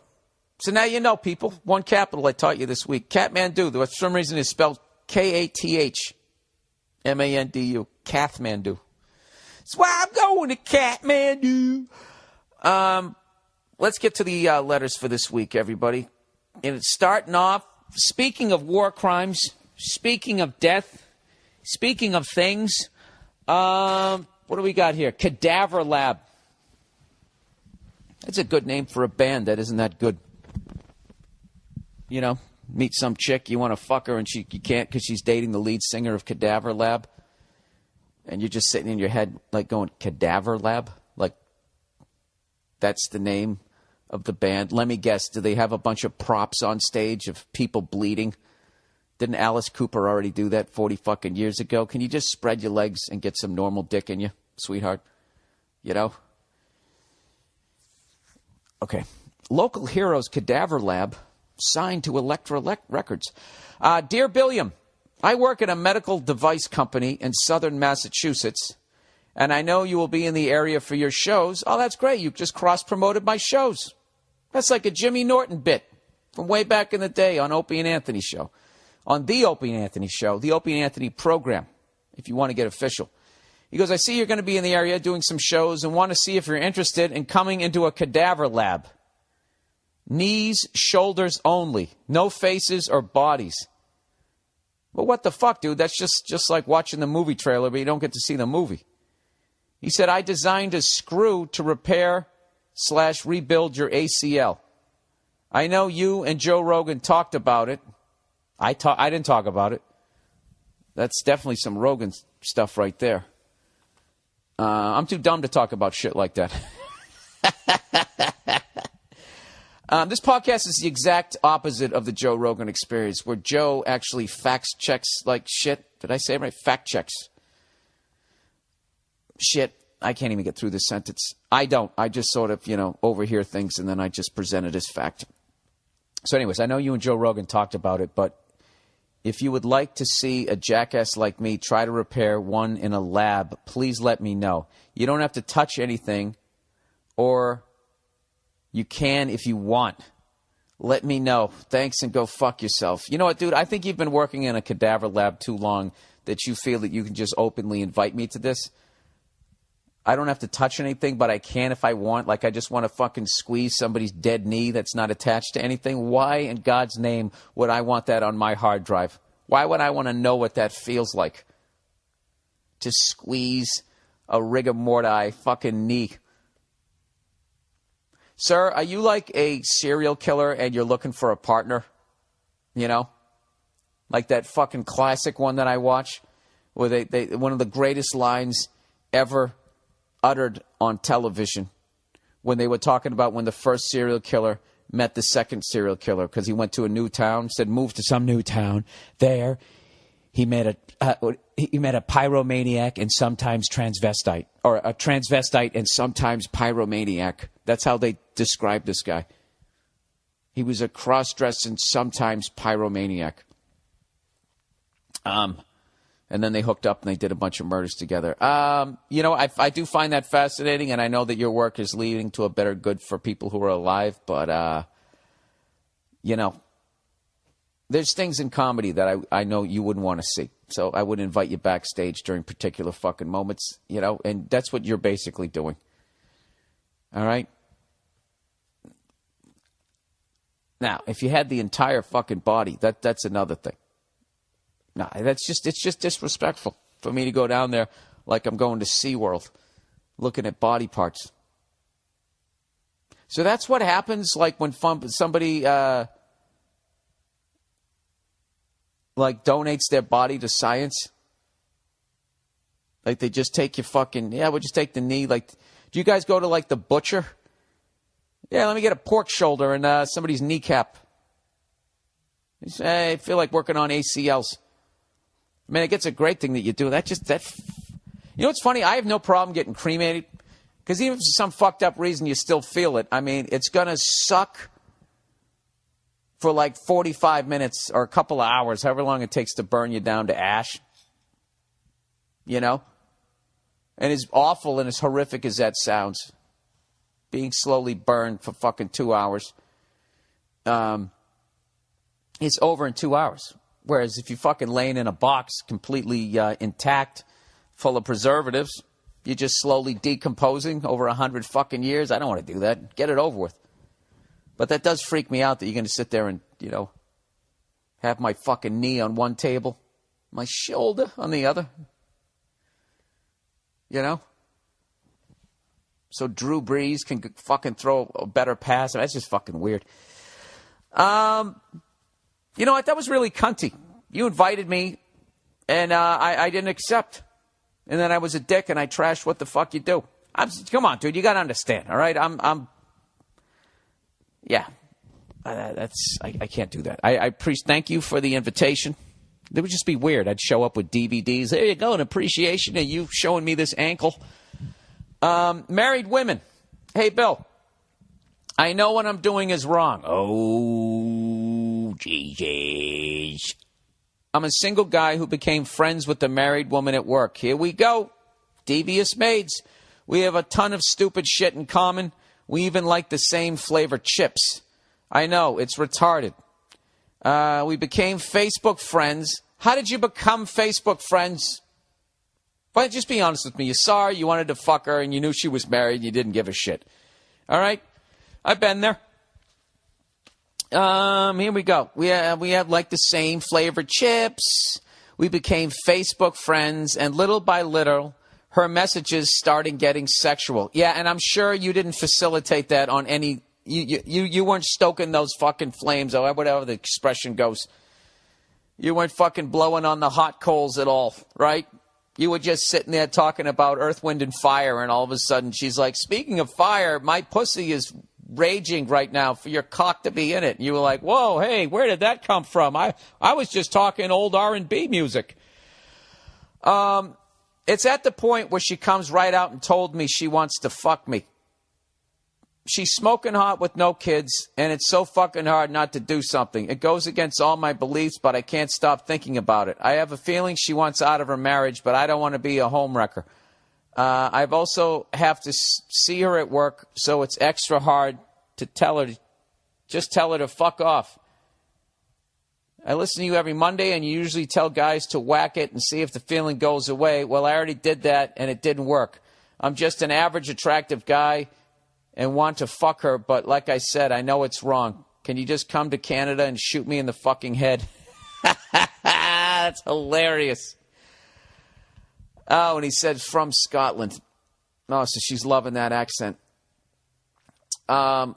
So now people. One capital I taught you this week. Kathmandu. For some reason it's spelled Kathmandu. Kathmandu. That's why I'm going to Kathmandu. Let's get to the letters for this week, everybody. And it's starting off, speaking of war crimes, speaking of death, speaking of things, what do we got here? Cadaver Lab. That's a good name for a band that isn't that good. Meet some chick, you want to fuck her, and you can't because she's dating the lead singer of Cadaver Lab. And you're just sitting in your head like going, Cadaver Lab? Like, that's the name of the band. Let me guess, do they have a bunch of props on stage of people bleeding? Didn't Alice Cooper already do that 40 fucking years ago? Can you just spread your legs and get some normal dick in you, sweetheart? Okay. Local Heroes Cadaver Lab signed to Elektra Records. Dear Billiam, I work at a medical device company in southern Massachusetts, and I know you will be in the area for your shows. Oh, that's great. You just cross-promoted my shows. That's like a Jimmy Norton bit from way back in the day on Opie and Anthony show. On the Opie and Anthony show, the Opie and Anthony program, if you want to get official. He goes, I see you're going to be in the area doing some shows and want to see if you're interested in coming into a cadaver lab. Knees, shoulders only. No faces or bodies. Well, what the fuck, dude? That's just like watching the movie trailer, but you don't get to see the movie. He said, I designed a screw to repair/rebuild your ACL. I know you and Joe Rogan talked about it. I didn't talk about it. That's definitely some Rogan stuff right there. I'm too dumb to talk about shit like that. This podcast is the exact opposite of the Joe Rogan experience, where Joe actually fact checks like shit. Did I say it right? Fact checks. Shit. I can't even get through this sentence. I don't. I just sort of, overhear things and then I just present it as fact. So anyways, I know you and Joe Rogan talked about it, but if you would like to see a jackass like me try to repair one in a lab, please let me know. You don't have to touch anything, or you can if you want. Let me know. Thanks, and go fuck yourself. You know what, dude? I think you've been working in a cadaver lab too long that you feel that you can just openly invite me to this. I don't have to touch anything, but I can if I want. Like, I just want to fucking squeeze somebody's dead knee that's not attached to anything. Why in God's name would I want that on my hard drive? Why would I want to know what that feels like? To squeeze a rigor mortis fucking knee. Sir, are you like a serial killer and you're looking for a partner? Like that fucking classic one that I watch, where they one of the greatest lines ever uttered on television, when they were talking about when the first serial killer met the second serial killer because he went to a new town, said move to some new town. There, he met a pyromaniac and sometimes transvestite, or a transvestite and sometimes pyromaniac. That's how they described this guy. He was a cross-dressing, sometimes pyromaniac. And then they hooked up and they did a bunch of murders together. I do find that fascinating, and I know that your work is leading to a better good for people who are alive, but, there's things in comedy that I know you wouldn't want to see. So I would invite you backstage during particular fucking moments, and that's what you're basically doing. All right? Now, if you had the entire fucking body, that's another thing. No, it's just disrespectful for me to go down there like I'm going to SeaWorld, looking at body parts. So that's what happens, like when somebody donates their body to science. Like they just take your we'll just take the knee. Like, do you guys go to like the butcher? Yeah, let me get a pork shoulder and somebody's kneecap. I feel like working on ACLs. Man, I guess it's a great thing that you do. What's funny? I have no problem getting cremated because even if for some fucked up reason you still feel it, I mean, it's going to suck for like 45 minutes or a couple of hours, however long it takes to burn you down to ash. And as awful and as horrific as that sounds, being slowly burned for fucking 2 hours, it's over in 2 hours. Whereas if you're fucking laying in a box completely intact, full of preservatives, you're just slowly decomposing over 100 fucking years. I don't want to do that. Get it over with. But that does freak me out that you're going to sit there and, have my fucking knee on one table, my shoulder on the other. So Drew Brees can fucking throw a better pass. That's just fucking weird. You know what? That was really cunty. You invited me, and I didn't accept. And then I was a dick, and I trashed what the fuck you do. Come on, dude. You got to understand, all right? Yeah. I can't do that. I thank you for the invitation. It would just be weird. I'd show up with DVDs. There you go, an appreciation of you showing me this ankle. Married women. Hey, Bill. I know what I'm doing is wrong. Oh, Jesus. I'm a single guy who became friends with the married woman at work. Here we go. Devious maids. We have a ton of stupid shit in common. We even like the same flavor chips. I know, it's retarded. We became Facebook friends. How did you become Facebook friends? Why don't you just be honest with me? You saw her, you wanted to fuck her, and you knew she was married, and you didn't give a shit. All right? I've been there. Here we go. We have like the same flavored chips. We became Facebook friends, and little by little, her messages started getting sexual. Yeah, and I'm sure you didn't facilitate that on any. You weren't stoking those fucking flames, or whatever the expression goes. You weren't fucking blowing on the hot coals at all, right? You were just sitting there talking about Earth, Wind, and Fire, and all of a sudden she's like, speaking of fire, my pussy is raging right now for your cock to be in it. And you were like, whoa, hey, where did that come from? I was just talking old R&B music. It's at the point where she comes right out and told me she wants to fuck me. She's smoking hot with no kids, and it's so fucking hard not to do something. It goes against all my beliefs, but I can't stop thinking about it. I have a feeling she wants out of her marriage, but I don't want to be a homewrecker. I've also have to see her at work, so it's extra hard to tell her to fuck off. I listen to you every Monday, and you usually tell guys to whack it and see if the feeling goes away. Well, I already did that, and it didn't work. I'm just an average attractive guy and want to fuck her, but like I said, I know it's wrong. Can you just come to Canada and shoot me in the fucking head? That's hilarious. Oh, and he said from Scotland. Oh, so she's loving that accent. All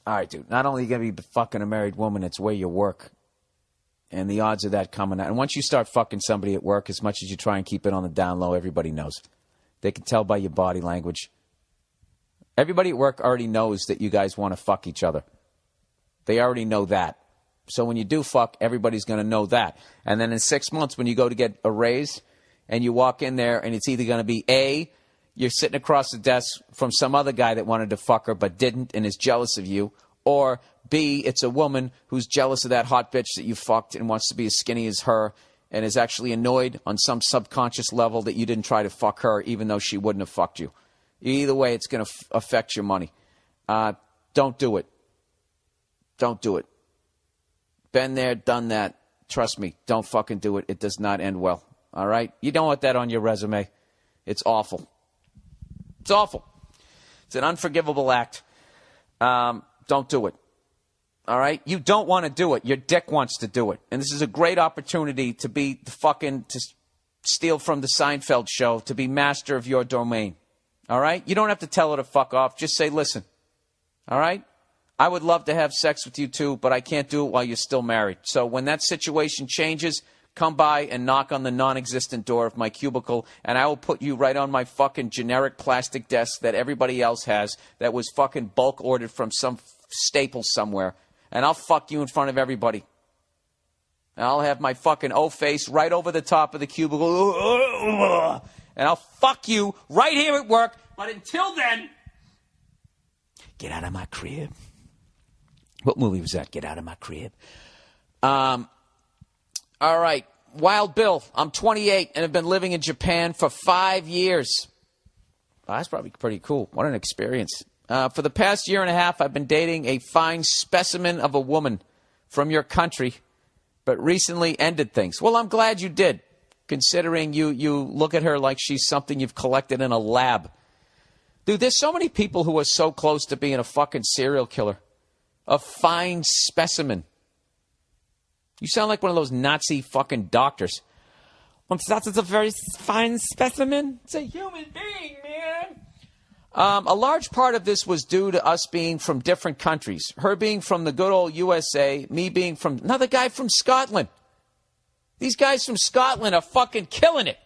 right, dude. Not only are you going to be fucking a married woman, it's where you work. And the odds of that coming out. And once you start fucking somebody at work, as much as you try and keep it on the down low, everybody knows. They can tell by your body language. Everybody at work already knows that you guys want to fuck each other. They already know that. So when you do fuck, everybody's going to know that. And then in 6 months, when you go to get a raise and you walk in there and it's either going to be A, you're sitting across the desk from some other guy that wanted to fuck her but didn't and is jealous of you, or B, it's a woman who's jealous of that hot bitch that you fucked and wants to be as skinny as her and is actually annoyed on some subconscious level that you didn't try to fuck her even though she wouldn't have fucked you. Either way, it's going to affect your money. Don't do it. Don't do it. Been there, done that. Trust me, don't fucking do it. It does not end well. All right? You don't want that on your resume. It's awful. It's awful. It's an unforgivable act. Don't do it. All right? You don't want to do it. Your dick wants to do it. And this is a great opportunity to be to steal from the Seinfeld show, to be master of your domain. All right? You don't have to tell her to fuck off. Just say, listen. All right? I would love to have sex with you too, but I can't do it while you're still married. So when that situation changes, come by and knock on the non-existent door of my cubicle, and I will put you right on my fucking generic plastic desk that everybody else has that was fucking bulk ordered from some Staples somewhere. And I'll fuck you in front of everybody. And I'll have my fucking O-face right over the top of the cubicle. And I'll fuck you right here at work. But until then, get out of my crib. What movie was that? Get out of my crib. All right. Wild Bill. I'm 28 and have been living in Japan for 5 years. Oh, that's probably pretty cool. What an experience. For the past year and a half, I've been dating a fine specimen of a woman from your country, but recently ended things. Well, I'm glad you did, considering you look at her like she's something you've collected in a lab. Dude, there's so many people who are so close to being a fucking serial killer. A fine specimen. You sound like one of those Nazi fucking doctors. That's a very fine specimen. It's a human being, man. A large part of this was due to us being from different countries. Her being from the good old USA, me being from another guy from Scotland. These guys from Scotland are fucking killing it.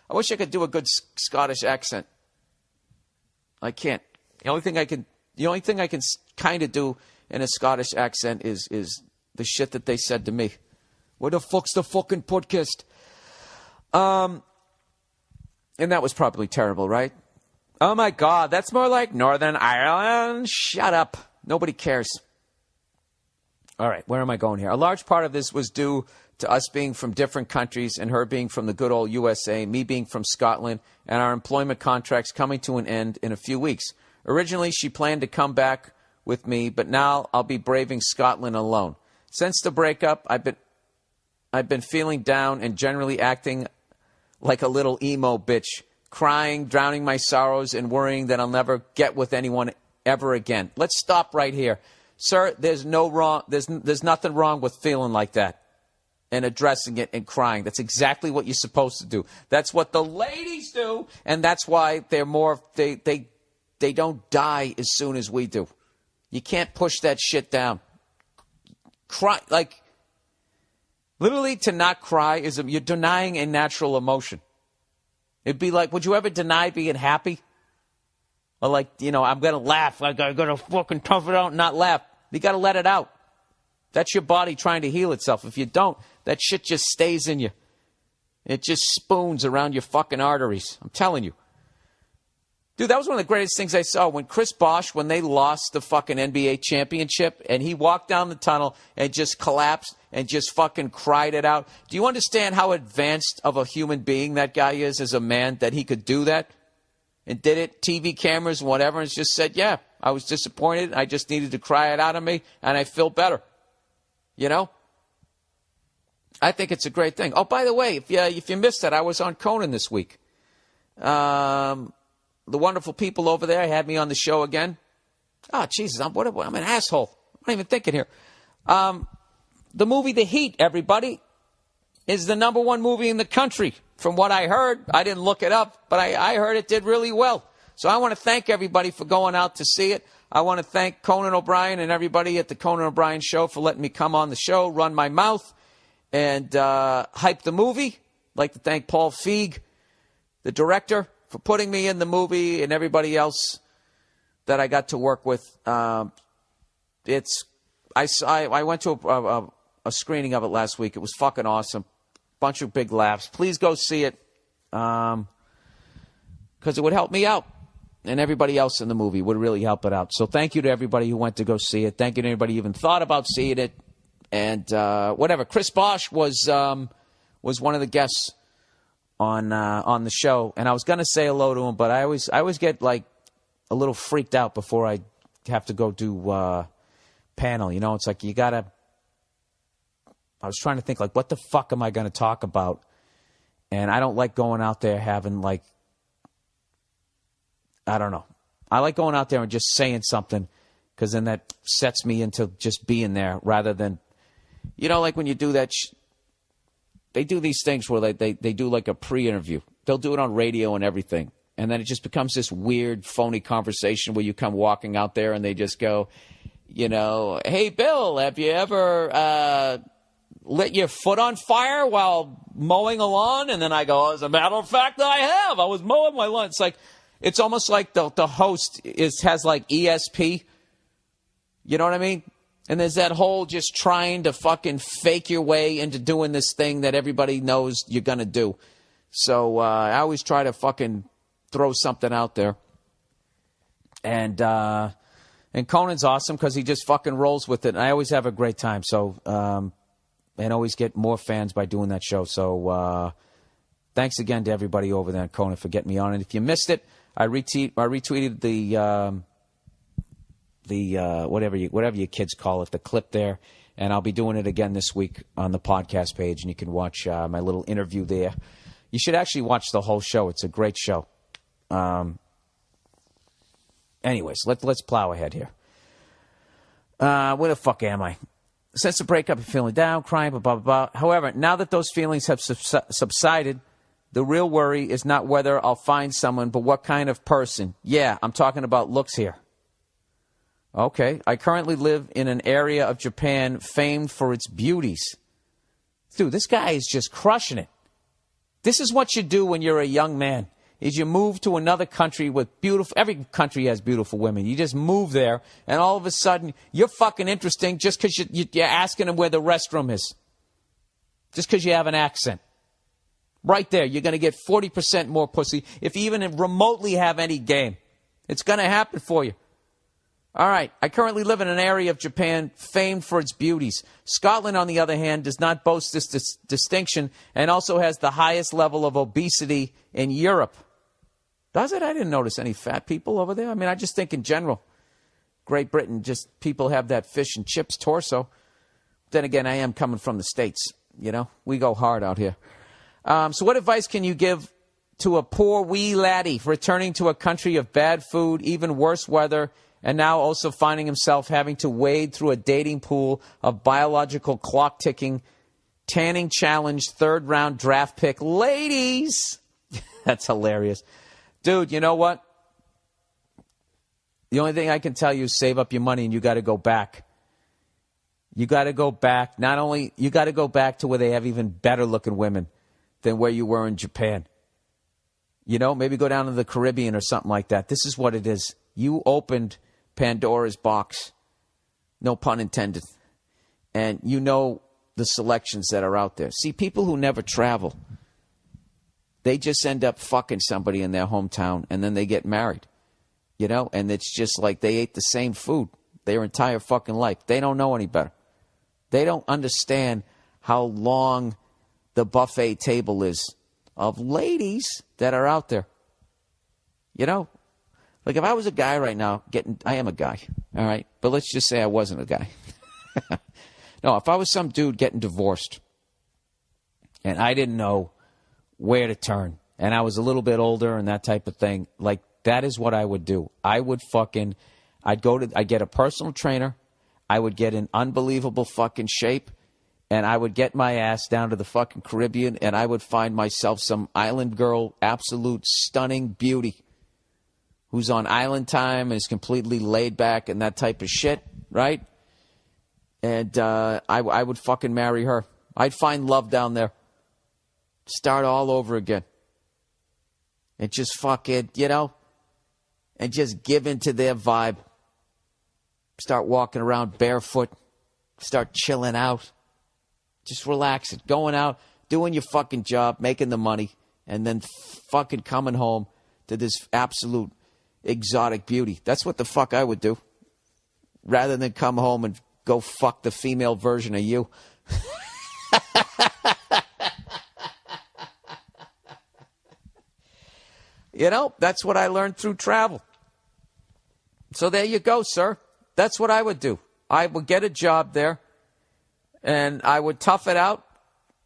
I wish I could do a good Scottish accent. I can't. The only thing I can kind of do in a Scottish accent is the shit that they said to me. Where the fuck's the fucking podcast? And that was probably terrible, right? Oh my God, that's more like Northern Ireland. Shut up. Nobody cares. All right, where am I going here? A large part of this was due to us being from different countries and her being from the good old USA, me being from Scotland, and our employment contracts coming to an end in a few weeks. Originally, she planned to come back with me, but now I'll be braving Scotland alone. Since the breakup, I've been feeling down and generally acting like a little emo bitch, crying, drowning my sorrows, and worrying that I'll never get with anyone ever again. Let's stop right here. Sir, there's nothing wrong with feeling like that and addressing it and crying. That's exactly what you're supposed to do. That's what the ladies do, and that's why they're more they don't die as soon as we do. You can't push that shit down. Cry, like, literally to not cry is you're denying a natural emotion. It'd be like, would you ever deny being happy? Or like, I'm going to laugh. Like, I'm going to fucking tough it out and not laugh. You got to let it out. That's your body trying to heal itself. If you don't, that shit just stays in you. It just spoons around your fucking arteries. I'm telling you. Dude, that was one of the greatest things I saw. When Chris Bosh, when they lost the fucking NBA championship, and he walked down the tunnel and just collapsed and just fucking cried it out. Do you understand how advanced of a human being that guy is as a man, that he could do that? And did it, TV cameras and whatever, and just said, yeah, I was disappointed. I just needed to cry it out of me, and I feel better. You know? I think it's a great thing. Oh, by the way, if you missed that, I was on Conan this week. The wonderful people over there had me on the show again. Oh, Jesus, I'm an asshole. I'm not even thinking here. The movie The Heat, everybody, is the #1 movie in the country. From what I heard, I didn't look it up, but I heard it did really well. So I want to thank everybody for going out to see it. I want to thank Conan O'Brien and everybody at the Conan O'Brien Show for letting me come on the show, run my mouth, and hype the movie. I'd like to thank Paul Feig, the director, for putting me in the movie and everybody else that I got to work with. I went to a screening of it last week. It was fucking awesome. Bunch of big laughs. Please go see it, because it would help me out. And everybody else in the movie would really help it out. So thank you to everybody who went to go see it. Thank you to anybody who even thought about seeing it. And whatever. Chris Bosch was one of the guests on the show. And I was going to say hello to him, but I always get like a little freaked out before I have to go do panel. You know, it's like you got to... I was trying to think, like, what the fuck am I going to talk about? And I don't like going out there having, like... I don't know. I like going out there and just saying something, because then that sets me into just being there rather than, you know, like when you do that, they do these things where they do like a pre-interview. They'll do it on radio and everything. And then it just becomes this weird, phony conversation where you come walking out there and they just go, you know, hey, Bill, have you ever lit your foot on fire while mowing a lawn? And then I go, as a matter of fact, I have. I was mowing my lawn. It's like... It's almost like the host has like ESP. You know what I mean? And there's that whole just trying to fucking fake your way into doing this thing that everybody knows you're going to do. So I always try to fucking throw something out there. And Conan's awesome because he just fucking rolls with it. And I always have a great time. So, and always get more fans by doing that show. So thanks again to everybody over there at Conan for getting me on. And if you missed it, I retweeted the whatever you kids call it, the clip there, and I'll be doing it again this week on the podcast page, and you can watch my little interview there. You should actually watch the whole show. It's a great show. Anyways, let's plow ahead here. Where the fuck am I? Since the breakup, I'm feeling down, crying, blah, blah, blah. However, now that those feelings have subsided, the real worry is not whether I'll find someone, but what kind of person. Yeah, I'm talking about looks here. Okay, I currently live in an area of Japan famed for its beauties. Dude, this guy is just crushing it. This is what you do when you're a young man, is you move to another country with beautiful... Every country has beautiful women. You just move there, and all of a sudden, you're fucking interesting just because you're asking them where the restroom is. Just because you have an accent. Right there, you're going to get 40% more pussy if you even remotely have any game. It's going to happen for you. All right, I currently live in an area of Japan famed for its beauties. Scotland, on the other hand, does not boast this distinction and also has the highest level of obesity in Europe. Does it? I didn't notice any fat people over there. I mean, I just think in general, Great Britain, just people have that fish and chips torso. Then again, I am coming from the States. You know, we go hard out here. So what advice can you give to a poor wee laddie returning to a country of bad food, even worse weather, and now also finding himself having to wade through a dating pool of biological clock-ticking, tanning challenge, third-round draft pick ladies? That's hilarious. Dude, you know what? The only thing I can tell you is save up your money and you got to go back. You got to go back. Not only, you got to go back to where they have even better-looking women than where you were in Japan. You know, maybe go down to the Caribbean or something like that. This is what it is. You opened Pandora's box, no pun intended, and you know the selections that are out there. See, people who never travel, they just end up fucking somebody in their hometown, and then they get married, you know, and it's just like they ate the same food their entire fucking life. They don't know any better. They don't understand how long the buffet table is of ladies that are out there. You know, like if I was a guy right now I am a guy, all right? But let's just say I wasn't a guy. No, if I was some dude getting divorced and I didn't know where to turn and I was a little bit older and that type of thing, like that is what I would do. I'd get a personal trainer. I would get in unbelievable fucking shape. And I would get my ass down to the fucking Caribbean, and I would find myself some island girl, absolute stunning beauty, who's on island time and is completely laid back and that type of shit, right? And I would fucking marry her. I'd find love down there. Start all over again. and just fucking, you know, and just give into their vibe. Start walking around barefoot. Start chilling out. Just relaxing. Going out, doing your fucking job, making the money, and then fucking coming home to this absolute exotic beauty. That's what the fuck I would do. Rather than come home and go fuck the female version of you. You know, that's what I learned through travel. So there you go, sir. That's what I would do. I would get a job there, and I would tough it out,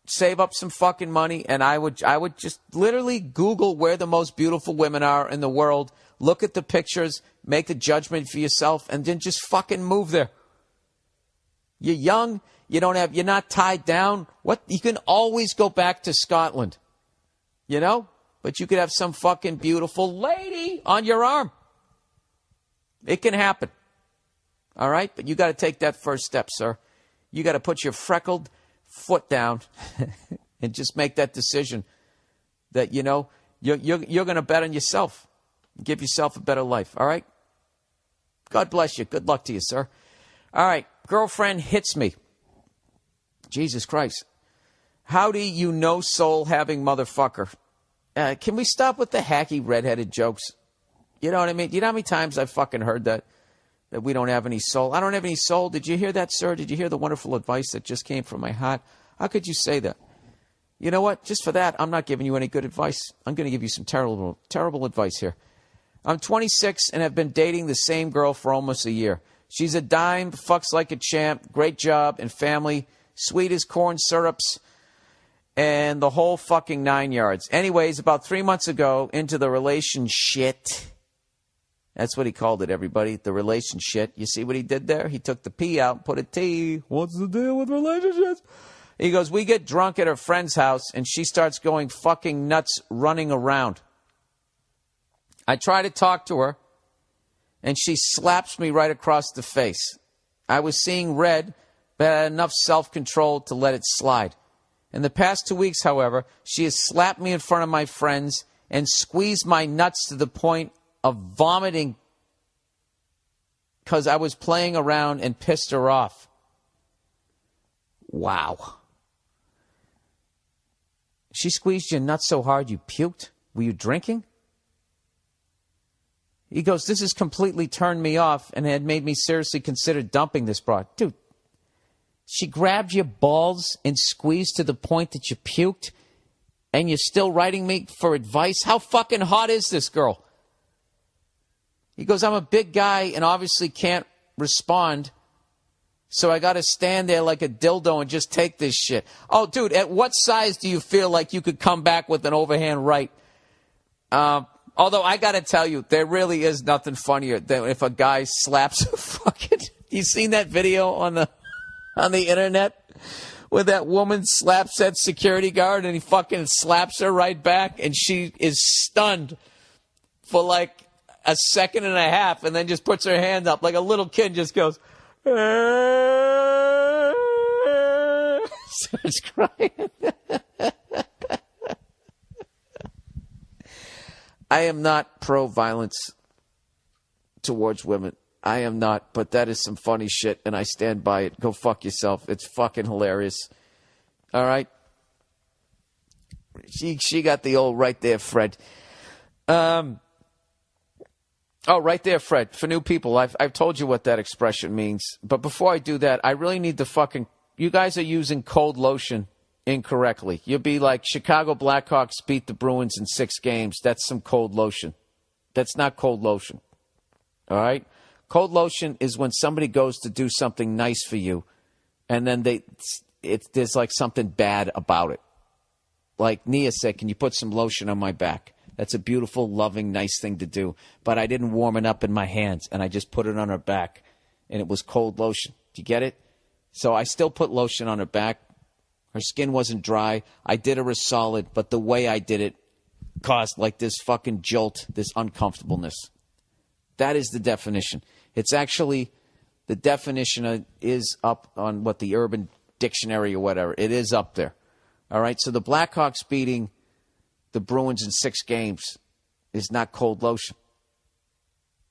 save up some fucking money, and I would just literally Google where the most beautiful women are in the world, look at the pictures, make a judgment for yourself, and then just fucking move there. You're young, you're not tied down. You can always go back to Scotland, you know? But you could have some fucking beautiful lady on your arm. It can happen. All right? But you got to take that first step, sir. You got to put your freckled foot down and just make that decision that, you know, you're going to bet on yourself. Give yourself a better life. All right? God bless you. Good luck to you, sir. All right. Girlfriend hits me. Jesus Christ. Howdy, you no soul having motherfucker. Can we stop with the hacky redheaded jokes? You know what I mean? You know how many times I've fucking heard that we don't have any soul? I don't have any soul. Did you hear that, sir? Did you hear the wonderful advice that just came from my heart? How could you say that? You know what? Just for that, I'm not giving you any good advice. I'm going to give you some terrible, terrible advice here. I'm 26 and have been dating the same girl for almost a year. She's a dime, fucks like a champ, great job and family, sweet as corn syrups, and the whole fucking 9 yards. Anyways, about 3 months ago, into the relationship. That's what he called it, everybody. The relationship. You see what he did there? He took the P out and put a T. What's the deal with relationships? He goes, we get drunk at her friend's house, and she starts going fucking nuts running around. I try to talk to her, and she slaps me right across the face. I was seeing red, but I had enough self-control to let it slide. In the past 2 weeks, however, she has slapped me in front of my friends and squeezed my nuts to the point of vomiting because I was playing around and pissed her off. Wow. She squeezed your nuts so hard you puked? Were you drinking? He goes, this has completely turned me off and had made me seriously consider dumping this broad. Dude, she grabbed your balls and squeezed to the point that you puked, and you're still writing me for advice? How fucking hot is this girl? He goes, I'm a big guy and obviously can't respond, so I got to stand there like a dildo and just take this shit. Oh, dude, at what size do you feel like you could come back with an overhand right? Although I got to tell you, there really is nothing funnier than if a guy slaps a fucking... You seen that video on the internet where that woman slaps that security guard and he fucking slaps her right back and she is stunned for like a second and a half and then just puts her hand up like a little kid, just goes starts crying. I am not pro-violence towards women. I am not, but that is some funny shit, and I stand by it. Go fuck yourself. It's fucking hilarious. All right? She got the old right there, Fred. Oh, right there, Fred. For new people, I've told you what that expression means. But before I do that, I really need to fucking... You guys are using cold lotion incorrectly. You'll be like, Chicago Blackhawks beat the Bruins in 6 games. That's some cold lotion. That's not cold lotion. All right? Cold lotion is when somebody goes to do something nice for you, and then there's like something bad about it. Like Nia said, can you put some lotion on my back? That's a beautiful, loving, nice thing to do. But I didn't warm it up in my hands, and I just put it on her back, and it was cold lotion. Do you get it? So I still put lotion on her back. Her skin wasn't dry. I did her a solid, but the way I did it caused like this fucking jolt, this uncomfortableness. That is the definition. It's actually, the definition is up on what the Urban Dictionary or whatever. It is up there. All right, so the Blackhawks beating the Bruins in 6 games is not cold lotion.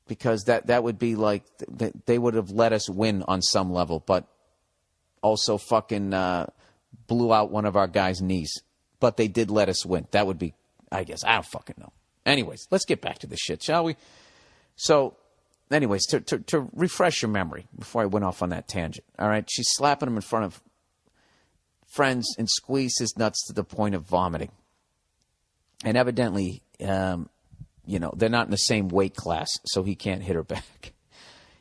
Because that would be like, they would have let us win on some level, but also fucking blew out one of our guys' knees. But they did let us win. That would be, I guess, I don't fucking know. Anyways, let's get back to this shit, shall we? So, anyways, to refresh your memory before I went off on that tangent, all right? She's slapping him in front of friends and squeezed his nuts to the point of vomiting. And evidently, they're not in the same weight class, so he can't hit her back.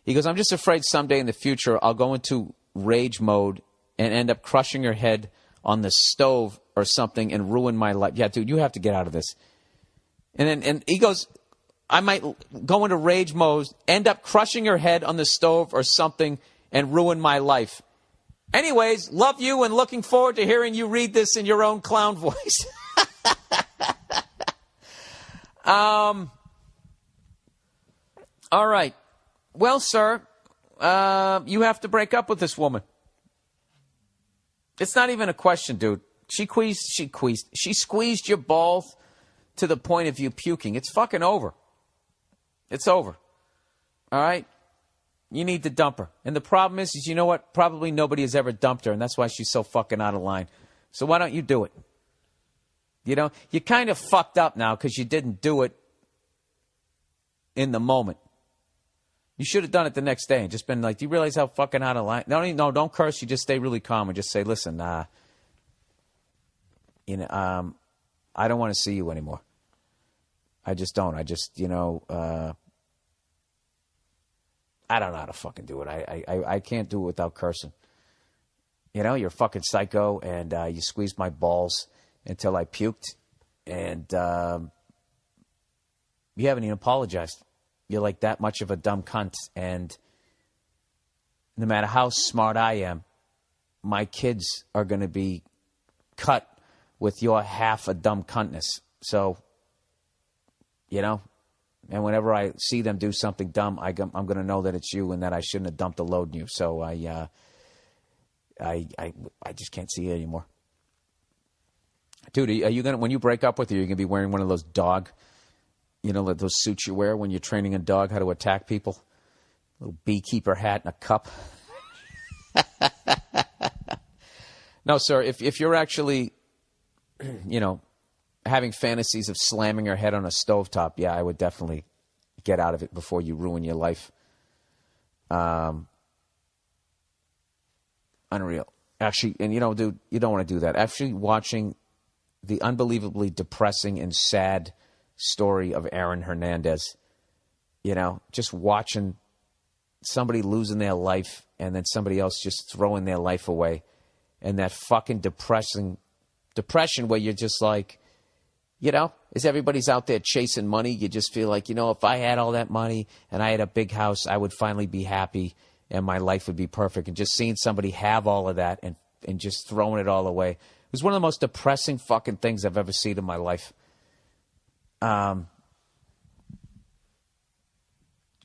He goes, I'm just afraid someday in the future I'll go into rage mode and end up crushing her head on the stove or something and ruin my life. Yeah, dude, you have to get out of this. And he goes, I might go into rage mode, end up crushing her head on the stove or something and ruin my life. Anyways, love you and looking forward to hearing you read this in your own clown voice. All right. Well, sir, you have to break up with this woman. It's not even a question, dude. She squeezed your balls to the point of you puking. It's fucking over. It's over. All right? You need to dump her. And the problem is you know what? Probably nobody has ever dumped her, and that's why she's so fucking out of line. So why don't you do it? You know, you're kind of fucked up now because you didn't do it in the moment. You should have done it the next day and just been like, do you realize how fucking out of line? No, don't curse. You just stay really calm and just say, listen, I don't want to see you anymore. I just don't. I just, I don't know how to fucking do it. I can't do it without cursing. You're a fucking psycho, and you squeezed my balls until I puked, and you haven't even apologized. You're like that much of a dumb cunt, and no matter how smart I am, my kids are going to be cut with your half a dumb cuntness. So, and whenever I see them do something dumb, I'm going to know that it's you and that I shouldn't have dumped a load in you. So I just can't see it anymore. Dude, are you when you break up with her, you're going to be wearing one of those dog, like those suits you wear when you're training a dog how to attack people? A little beekeeper hat and a cup. No, sir, if you're actually, having fantasies of slamming her head on a stovetop, yeah, I would definitely get out of it before you ruin your life. Unreal. Actually, and dude, you don't want to do that. Actually, watching the unbelievably depressing and sad story of Aaron Hernandez, just watching somebody losing their life and then somebody else just throwing their life away, and that fucking depression where you're just like, as everybody's out there chasing money, you just feel like, if I had all that money and I had a big house, I would finally be happy and my life would be perfect. And just seeing somebody have all of that and just throwing it all away. It was one of the most depressing fucking things I've ever seen in my life.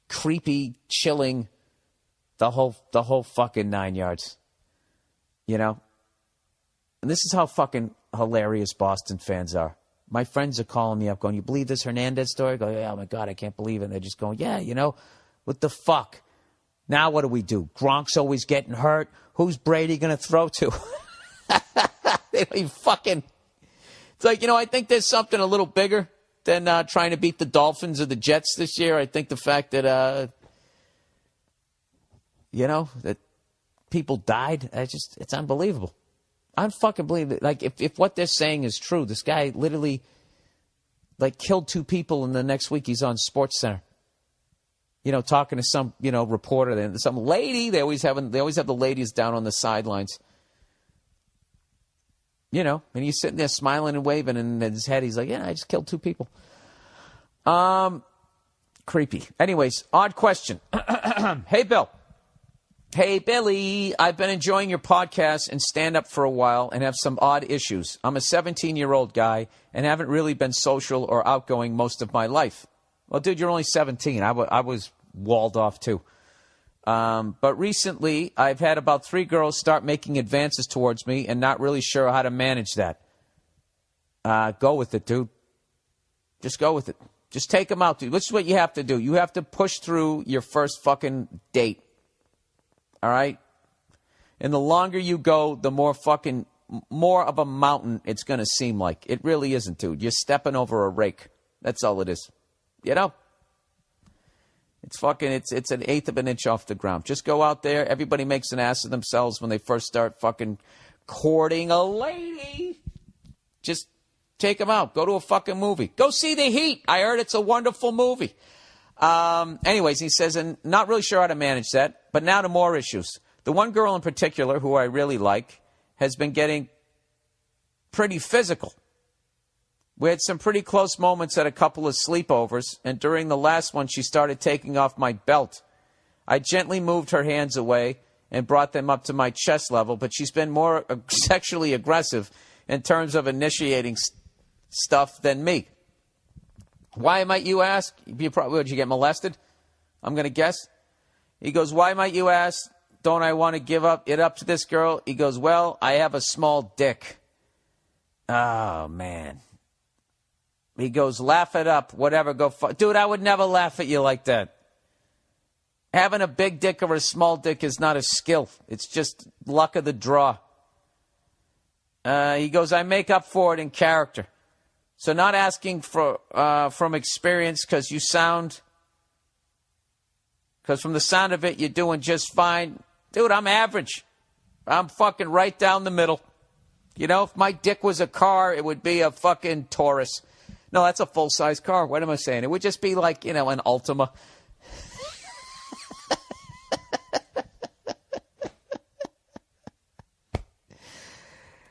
Creepy, chilling, the whole fucking 9 yards. And this is how fucking hilarious Boston fans are. My friends are calling me up going, you believe this Hernandez story? I go, yeah, oh my God, I can't believe it. And they're just going, yeah, what the fuck? Now what do we do? Gronk's always getting hurt. Who's Brady going to throw to? They don't even fucking... It's like, I think there's something a little bigger than trying to beat the Dolphins or the Jets this year. I think the fact that, that people died, it's unbelievable. Unfucking like, if what they're saying is true, this guy literally, killed 2 people, and the next week he's on SportsCenter. Talking to some, reporter, and some lady. They always have the ladies down on the sidelines. And he's sitting there smiling and waving, and in his head he's like, yeah, I just killed 2 people. Creepy. Anyways, odd question. Hey, Bill. Hey, Billy, I've been enjoying your podcast and stand-up for a while and have some odd issues. I'm a 17-year-old guy and haven't really been social or outgoing most of my life. Well, dude, you're only 17. I was walled off, too. But recently, I've had about 3 girls start making advances towards me and not really sure how to manage that. Go with it, dude. Just go with it. Just take them out, dude. This is what you have to do. You have to push through your first fucking date. All right? And the longer you go, the more of a mountain it's going to seem like. It really isn't, dude. You're stepping over a rake. That's all it is. You know? It's an eighth of an inch off the ground. Just go out there. Everybody makes an ass of themselves when they first start fucking courting a lady. Just take them out. Go to a fucking movie. Go see The Heat. I heard it's a wonderful movie. Anyways, he says, and not really sure how to manage that, but now to more issues. The one girl in particular who I really like has been getting pretty physical. We had some pretty close moments at a couple of sleepovers, and during the last one, she started taking off my belt. I gently moved her hands away and brought them up to my chest level, but she's been more sexually aggressive in terms of initiating stuff than me. Why might you ask? Did you get molested? I'm going to guess. He goes, why might you ask? Don't I want to give it up to this girl? He goes, well, I have a small dick. Oh, man. He goes, laugh it up, whatever, go dude, I would never laugh at you like that. Having a big dick or a small dick is not a skill. It's just luck of the draw. He goes, I make up for it in character. So not asking for from experience because from the sound of it, you're doing just fine. Dude, I'm average. I'm fucking right down the middle. You know, if my dick was a car, it would be a fucking Taurus. No, that's a full-size car. What am I saying? It would just be like, an Altima.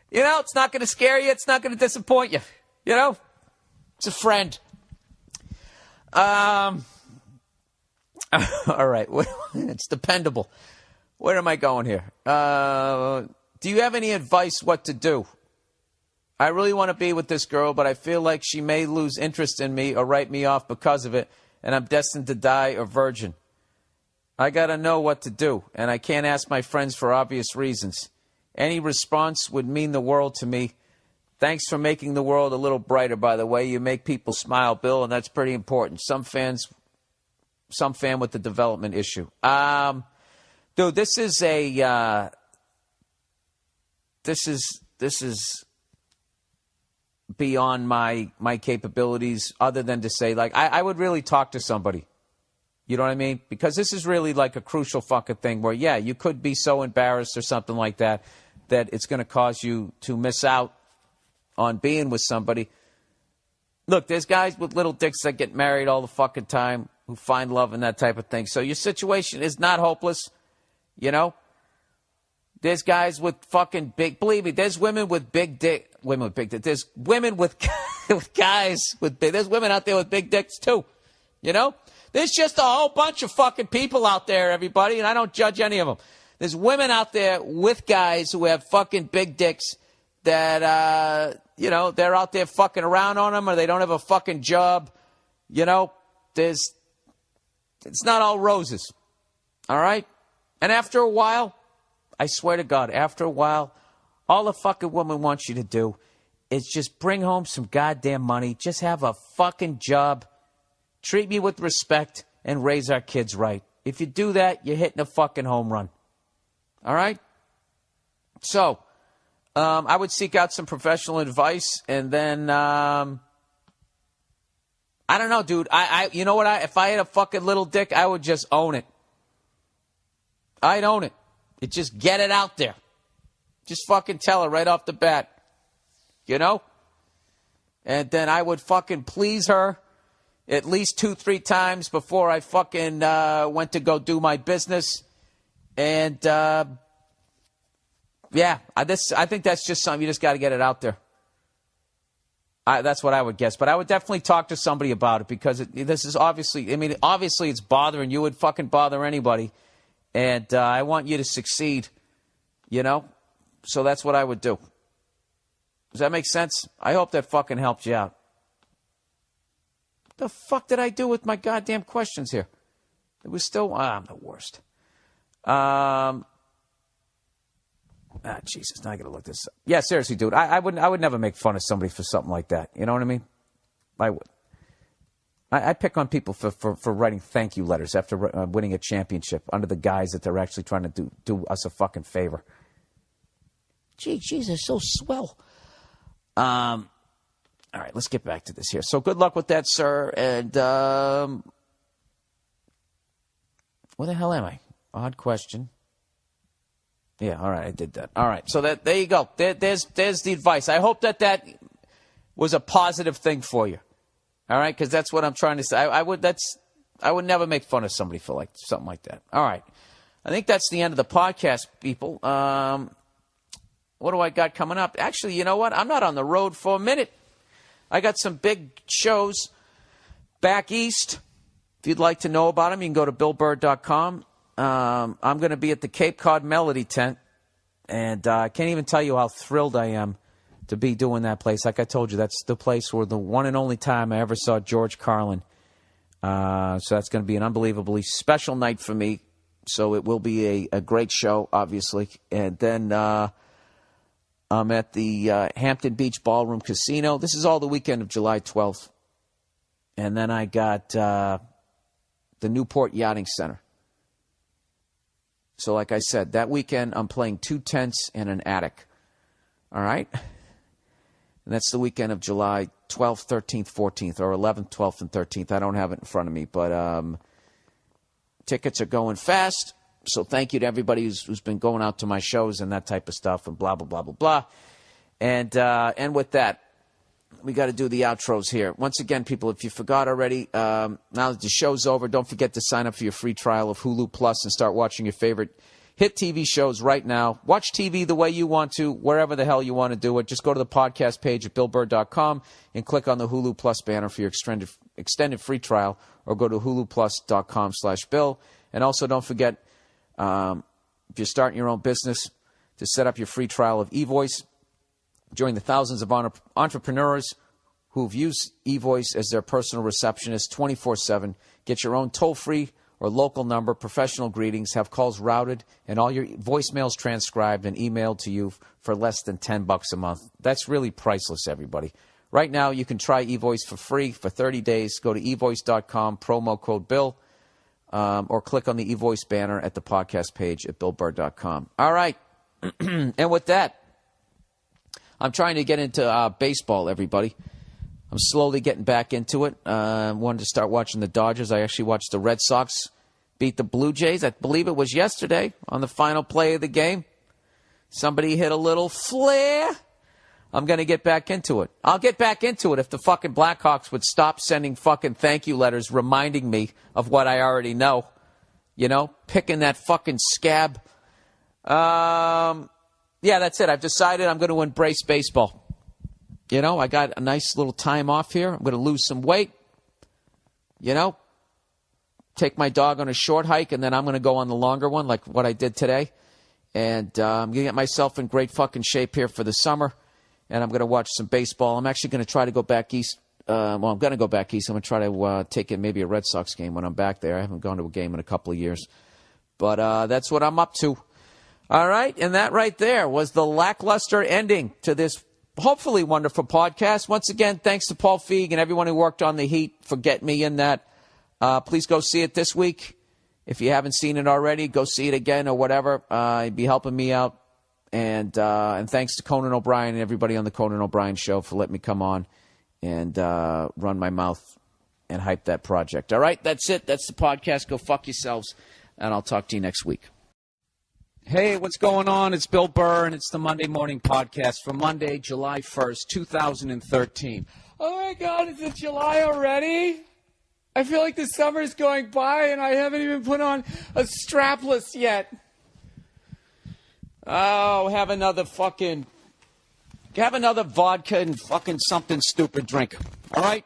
It's not going to scare you. It's not going to disappoint you. It's a friend. All right. It's dependable. Where am I going here? Do you have any advice what to do? I really want to be with this girl, but I feel like she may lose interest in me or write me off because of it, and I'm destined to die a virgin. I got to know what to do, and I can't ask my friends for obvious reasons. Any response would mean the world to me. Thanks for making the world a little brighter, by the way. You make people smile, Bill, and that's pretty important. Some fan with the development issue. Dude, this is beyond my capabilities, other than to say, like, I would really talk to somebody. You know what I mean? Because this is really like a crucial fucking thing where, yeah, you could be so embarrassed or something like that it's going to cause you to miss out on being with somebody. Look, there's guys with little dicks that get married all the fucking time who find love and that type of thing. So your situation is not hopeless, There's guys with fucking big, believe me, there's women with big dick, there's women with guys with big, there's women out there with big dicks too, There's just a whole bunch of fucking people out there, everybody, and I don't judge any of them. There's women out there with guys who have fucking big dicks that, they're out there fucking around on them or they don't have a fucking job. It's not all roses. All right? And after a while, I swear to God, after a while, all a fucking woman wants you to do is just bring home some goddamn money, just have a fucking job, treat me with respect, and raise our kids right. If you do that, you're hitting a fucking home run. All right? So, I would seek out some professional advice, and then, I don't know, dude. You know what? If I had a fucking little dick, I would just own it. I'd own it. Just get it out there. Just fucking tell her right off the bat. And then I would fucking please her at least 2-3 times before I fucking went to go do my business. And, yeah, I think that's just something. You just got to get it out there. That's what I would guess. But I would definitely talk to somebody about it because this is obviously it's bothering you. It would fucking bother anybody. And I want you to succeed, So that's what I would do. Does that make sense? I hope that fucking helped you out. What the fuck did I do with my goddamn questions here? It was still... I'm the worst. Jesus, now I gotta look this up. Yeah, seriously, dude. I would never make fun of somebody for something like that. You know what I mean? I would. I pick on people for writing thank you letters after winning a championship under the guise that they're actually trying to do us a fucking favor. Geez, they're so swell. All right, let's get back to this here. So good luck with that, sir. And where the hell am I? Odd question. Yeah, all right, I did that. All right, so there you go. There's the advice. I hope that was a positive thing for you. All right, because that's what I'm trying to say. I would never make fun of somebody for like something like that. All right, I think that's the end of the podcast, people. What do I got coming up? Actually, you know what? I'm not on the road for a minute. I got some big shows back east. If you'd like to know about them, you can go to BillBurr.com. I'm going to be at the Cape Cod Melody Tent, and I can't even tell you how thrilled I am to be doing that place. Like I told you, that's the place where the one and only time I ever saw George Carlin. So that's going to be an unbelievably special night for me. So it will be a great show, obviously. And then I'm at the Hampton Beach Ballroom Casino. This is all the weekend of July 12th. And then I got the Newport Yachting Center. So like I said, that weekend I'm playing 2 tents and an attic. All right? And that's the weekend of July 12th, 13th, 14th, or 11th, 12th, and 13th. I don't have it in front of me, but tickets are going fast. So thank you to everybody who's been going out to my shows and that type of stuff and blah, blah, blah, blah, blah. And with that, we got to do the outros here. Once again, people, if you forgot already, now that the show's over, don't forget to sign up for your free trial of Hulu Plus and start watching your favorite hit TV shows right now. Watch TV the way you want to, wherever the hell you want to do it. Just go to the podcast page at BillBurr.com and click on the Hulu Plus banner for your extended free trial, or go to huluplus.com/Bill. And also don't forget, if you're starting your own business, to set up your free trial of eVoice. Join the thousands of entrepreneurs who've used eVoice as their personal receptionist 24/7. Get your own toll-free or local number, professional greetings, have calls routed, and all your voicemails transcribed and emailed to you for less than $10 a month. That's really priceless, everybody. Right now, you can try eVoice for free for 30 days. Go to eVoice.com, promo code Bill, or click on the eVoice banner at the podcast page at BillBurr.com. All right. And with that, I'm trying to get into baseball, everybody. I'm slowly getting back into it. I wanted to start watching the Dodgers. I actually watched the Red Sox beat the Blue Jays. I believe it was yesterday on the final play of the game. Somebody hit a little flare. I'm going to get back into it. I'll get back into it if the fucking Blackhawks would stop sending fucking thank you letters reminding me of what I already know. You know, picking that fucking scab. Yeah, that's it. I've decided I'm going to embrace baseball. You know, I got a nice little time off here. I'm going to lose some weight. You know, take my dog on a short hike, and then I'm going to go on the longer one like what I did today. And I'm going to get myself in great fucking shape here for the summer. And I'm going to watch some baseball. I'm actually going to try to go back east. I'm going to go back east. I'm going to try to take in maybe a Red Sox game when I'm back there. I haven't gone to a game in a couple of years. But that's what I'm up to. All right, and that right there was the lackluster ending to this hopefully wonderful podcast. Once again, thanks to Paul Feig and everyone who worked on the Heat for getting me in that. Please go see it this week. If you haven't seen it already, go see it again or whatever. You'd be helping me out. And thanks to Conan O'Brien and everybody on the Conan O'Brien show for letting me come on and run my mouth and hype that project. All right, that's it. That's the podcast. Go fuck yourselves, and I'll talk to you next week. Hey, what's going on? It's Bill Burr, and it's the Monday Morning Podcast for Monday, July 1st, 2013. Oh, my God, is it July already? I feel like the summer's going by, and I haven't even put on a strapless yet. Oh, have another vodka and fucking something stupid drink. All right?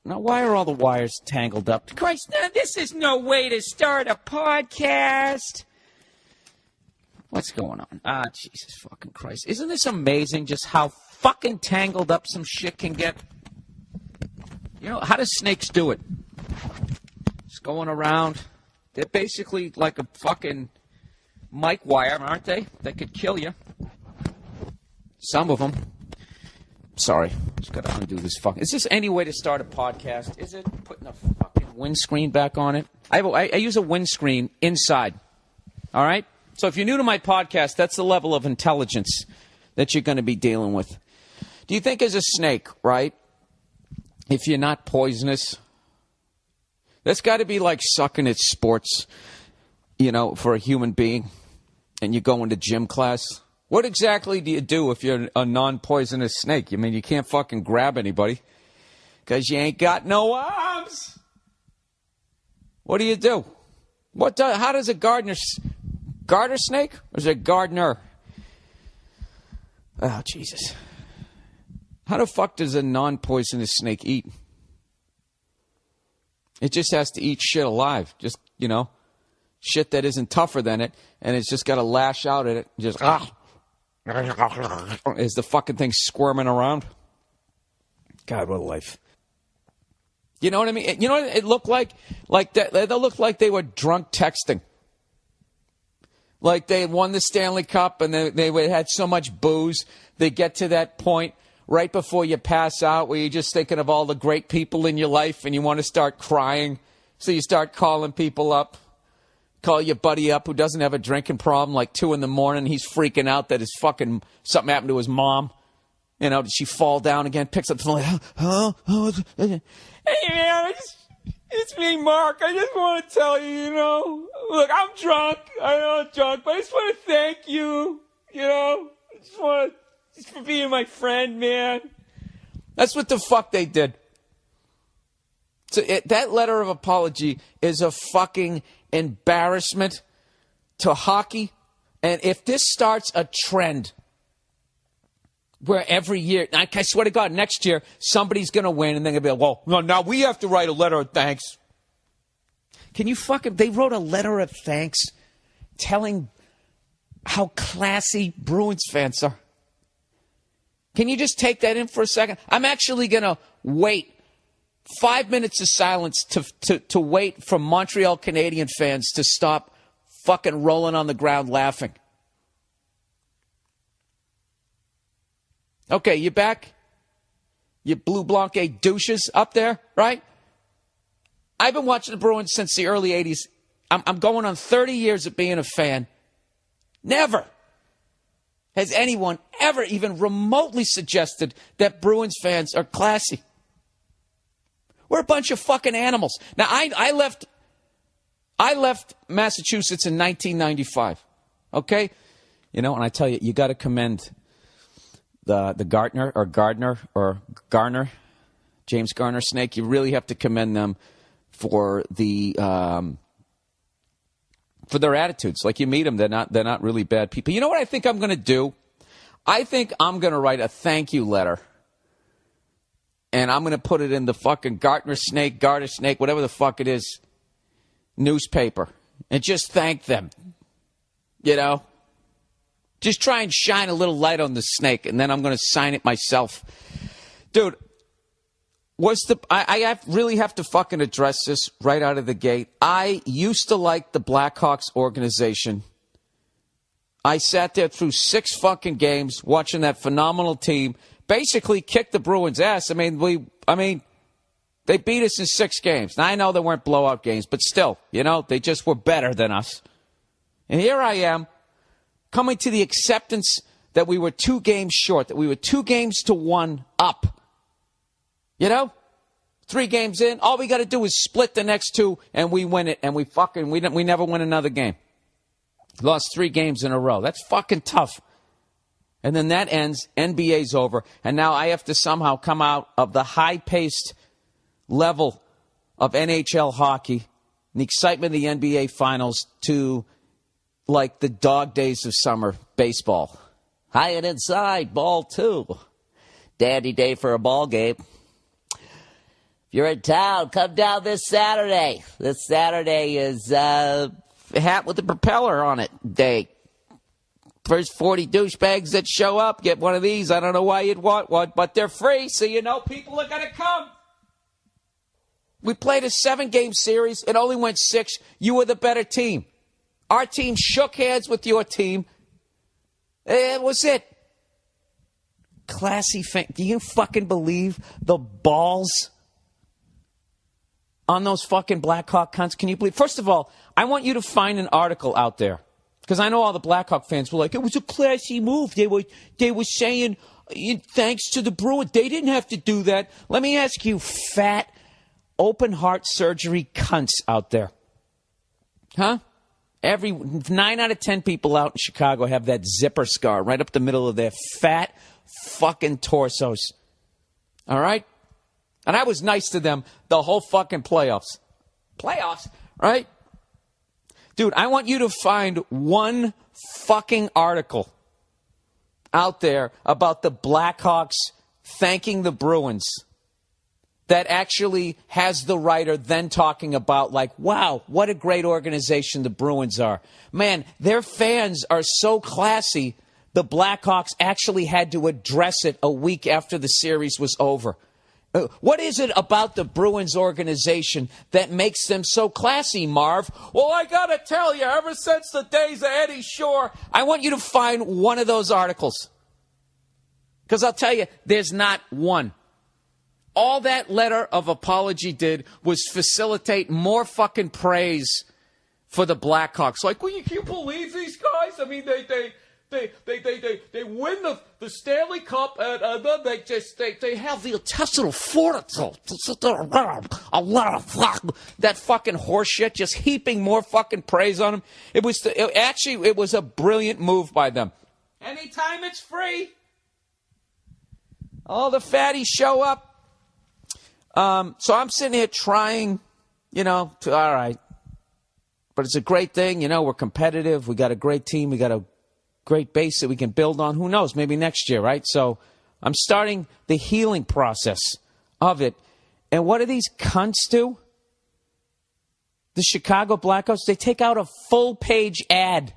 Now, why are all the wires tangled up? Christ, this is no way to start a podcast. What's going on? Jesus fucking Christ. Isn't this amazing just how fucking tangled up some shit can get? You know, how do snakes do it? Just going around. They're basically like a fucking mic wire, aren't they? That could kill you. Some of them. Sorry, just got to undo this fucking... Is this any way to start a podcast? Is it putting a fucking windscreen back on it? I use a windscreen inside, all right? So if you're new to my podcast, that's the level of intelligence that you're going to be dealing with. Do you think as a snake, right, if you're not poisonous, that's got to be like sucking at sports, you know, for a human being, and you go into gym class? What exactly do you do if you're a non-poisonous snake? I mean, you can't fucking grab anybody because you ain't got no arms. What do you do? How does a garter snake? Or is it a gardener? Oh, Jesus. How the fuck does a non-poisonous snake eat? It just has to eat shit alive. Just, you know, shit that isn't tougher than it, and it's just got to lash out at it. Just, is the fucking thing squirming around? God, what a life. You know what I mean? You know what it looked like? Like that. They looked like they were drunk texting. Like they won the Stanley Cup and they had so much booze. They get to that point right before you pass out where you're just thinking of all the great people in your life and you want to start crying. So you start calling people up. Call your buddy up who doesn't have a drinking problem, like 2 a.m. He's freaking out that his fucking something happened to his mom. You know, did she fall down again? Picks up the phone, like, hey man, it's me, Mark. I just want to tell you, you know, look, I'm drunk. I know I'm drunk, but I just want to thank you. You know, just for being my friend, man. That's what the fuck they did. So that letter of apology is a fucking embarrassment to hockey. And if this starts a trend where every year, I swear to God, next year, somebody's going to win and they're going to be like, well, no, now we have to write a letter of thanks. Can you they wrote a letter of thanks telling how classy Bruins fans are. Can you just take that in for a second? I'm actually going to wait 5 minutes of silence to wait for Montreal Canadian fans to stop fucking rolling on the ground laughing. Okay, you back? You Blue Blanc douches up there, right? I've been watching the Bruins since the early 80s. I'm going on 30 years of being a fan. Never has anyone ever even remotely suggested that Bruins fans are classy. We're a bunch of fucking animals. Now, I left Massachusetts in 1995, okay? You know, and I tell you, you got to commend the Garner, James Garner snake. You really have to commend them for their attitudes. Like, you meet them, they're not really bad people. You know what I think I'm going to do? I think I'm going to write a thank you letter. And I'm going to put it in the fucking Garter snake, whatever the fuck it is, newspaper. And just thank them. You know? Just try and shine a little light on the snake, and then I'm going to sign it myself. Dude, I really have to fucking address this right out of the gate. I used to like the Blackhawks organization. I sat there through 6 fucking games watching that phenomenal team basically kick the Bruins' ass. I mean, they beat us in 6 games. Now, I know they weren't blowout games, but still, you know, they just were better than us. And here I am, coming to the acceptance that we were 2 games short, that we were 2 games to 1 up. You know? 3 games in, all we got to do is split the next 2, and we win it, and we never win another game. Lost 3 games in a row. That's fucking tough. And then that ends, NBA's over, and now I have to somehow come out of the high-paced level of NHL hockey, and the excitement of the NBA Finals, to, like, the dog days of summer baseball. High and inside, ball 2. Dandy day for a ball game. If you're in town, come down this Saturday. This Saturday is hat with a propeller on it day. First 40 douchebags that show up get one of these. I don't know why you'd want one, but they're free, so you know people are going to come. We played a 7-game series. It only went 6. You were the better team. Our team shook hands with your team. It was it. Classy fan. Do you fucking believe the balls on those fucking Blackhawk cunts? Can you believe? First of all, I want you to find an article out there. Because I know all the Blackhawk fans were like, it was a classy move. They were saying, thanks to the Bruins. They didn't have to do that. Let me ask you, fat, open heart surgery cunts out there. Huh? 9 out of 10 people out in Chicago have that zipper scar right up the middle of their fat fucking torsos. All right? And I was nice to them the whole fucking playoffs. Playoffs, right? Dude, I want you to find one fucking article out there about the Blackhawks thanking the Bruins that actually has the writer then talking about, like, wow, what a great organization the Bruins are. Man, their fans are so classy, the Blackhawks actually had to address it a week after the series was over. What is it about the Bruins organization that makes them so classy, Marv? Well, I got to tell you, ever since the days of Eddie Shore, I want you to find one of those articles. Because I'll tell you, there's not one. All that letter of apology did was facilitate more fucking praise for the Blackhawks. Like, well, can you believe these guys? I mean, they win the Stanley Cup, and then they have the intestinal fortitude. That fucking horse shit, just heaping more fucking praise on them. It was a brilliant move by them. Anytime it's free, all the fatties show up. So I'm sitting here trying, all right. But it's a great thing, we're competitive. We got a great team. We got a great base that we can build on. Who knows? Maybe next year, right? So I'm starting the healing process of it. And what do these cunts do? The Chicago Blackhawks, they take out a full-page ad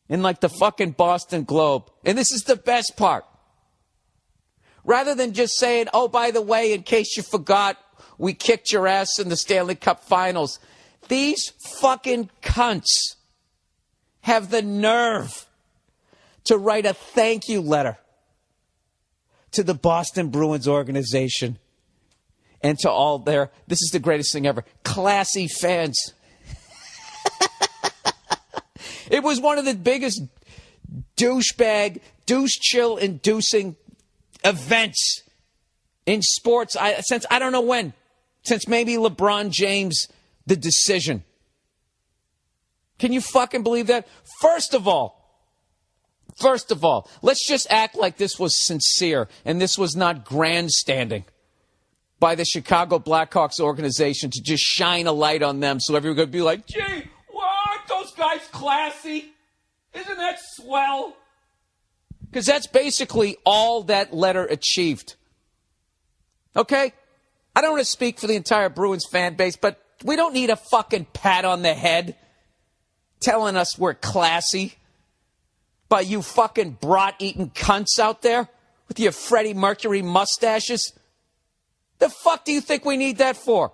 in like the fucking Boston Globe. And this is the best part. Rather than just saying, oh, by the way, in case you forgot, we kicked your ass in the Stanley Cup Finals. These fucking cunts have the nerve to write a thank you letter to the Boston Bruins organization and to all their, this is the greatest thing ever, classy fans. It was one of the biggest douchebag, douche-chill-inducing events in sports since I don't know when. Since maybe LeBron James, The Decision. Can you fucking believe that? First of all, let's just act like this was sincere and this was not grandstanding by the Chicago Blackhawks organization to just shine a light on them so everyone could be like, gee, aren't those guys classy? Isn't that swell? Because that's basically all that letter achieved. Okay? I don't want to speak for the entire Bruins fan base, but we don't need a fucking pat on the head telling us we're classy by you fucking brat-eating cunts out there with your Freddie Mercury mustaches. The fuck do you think we need that for?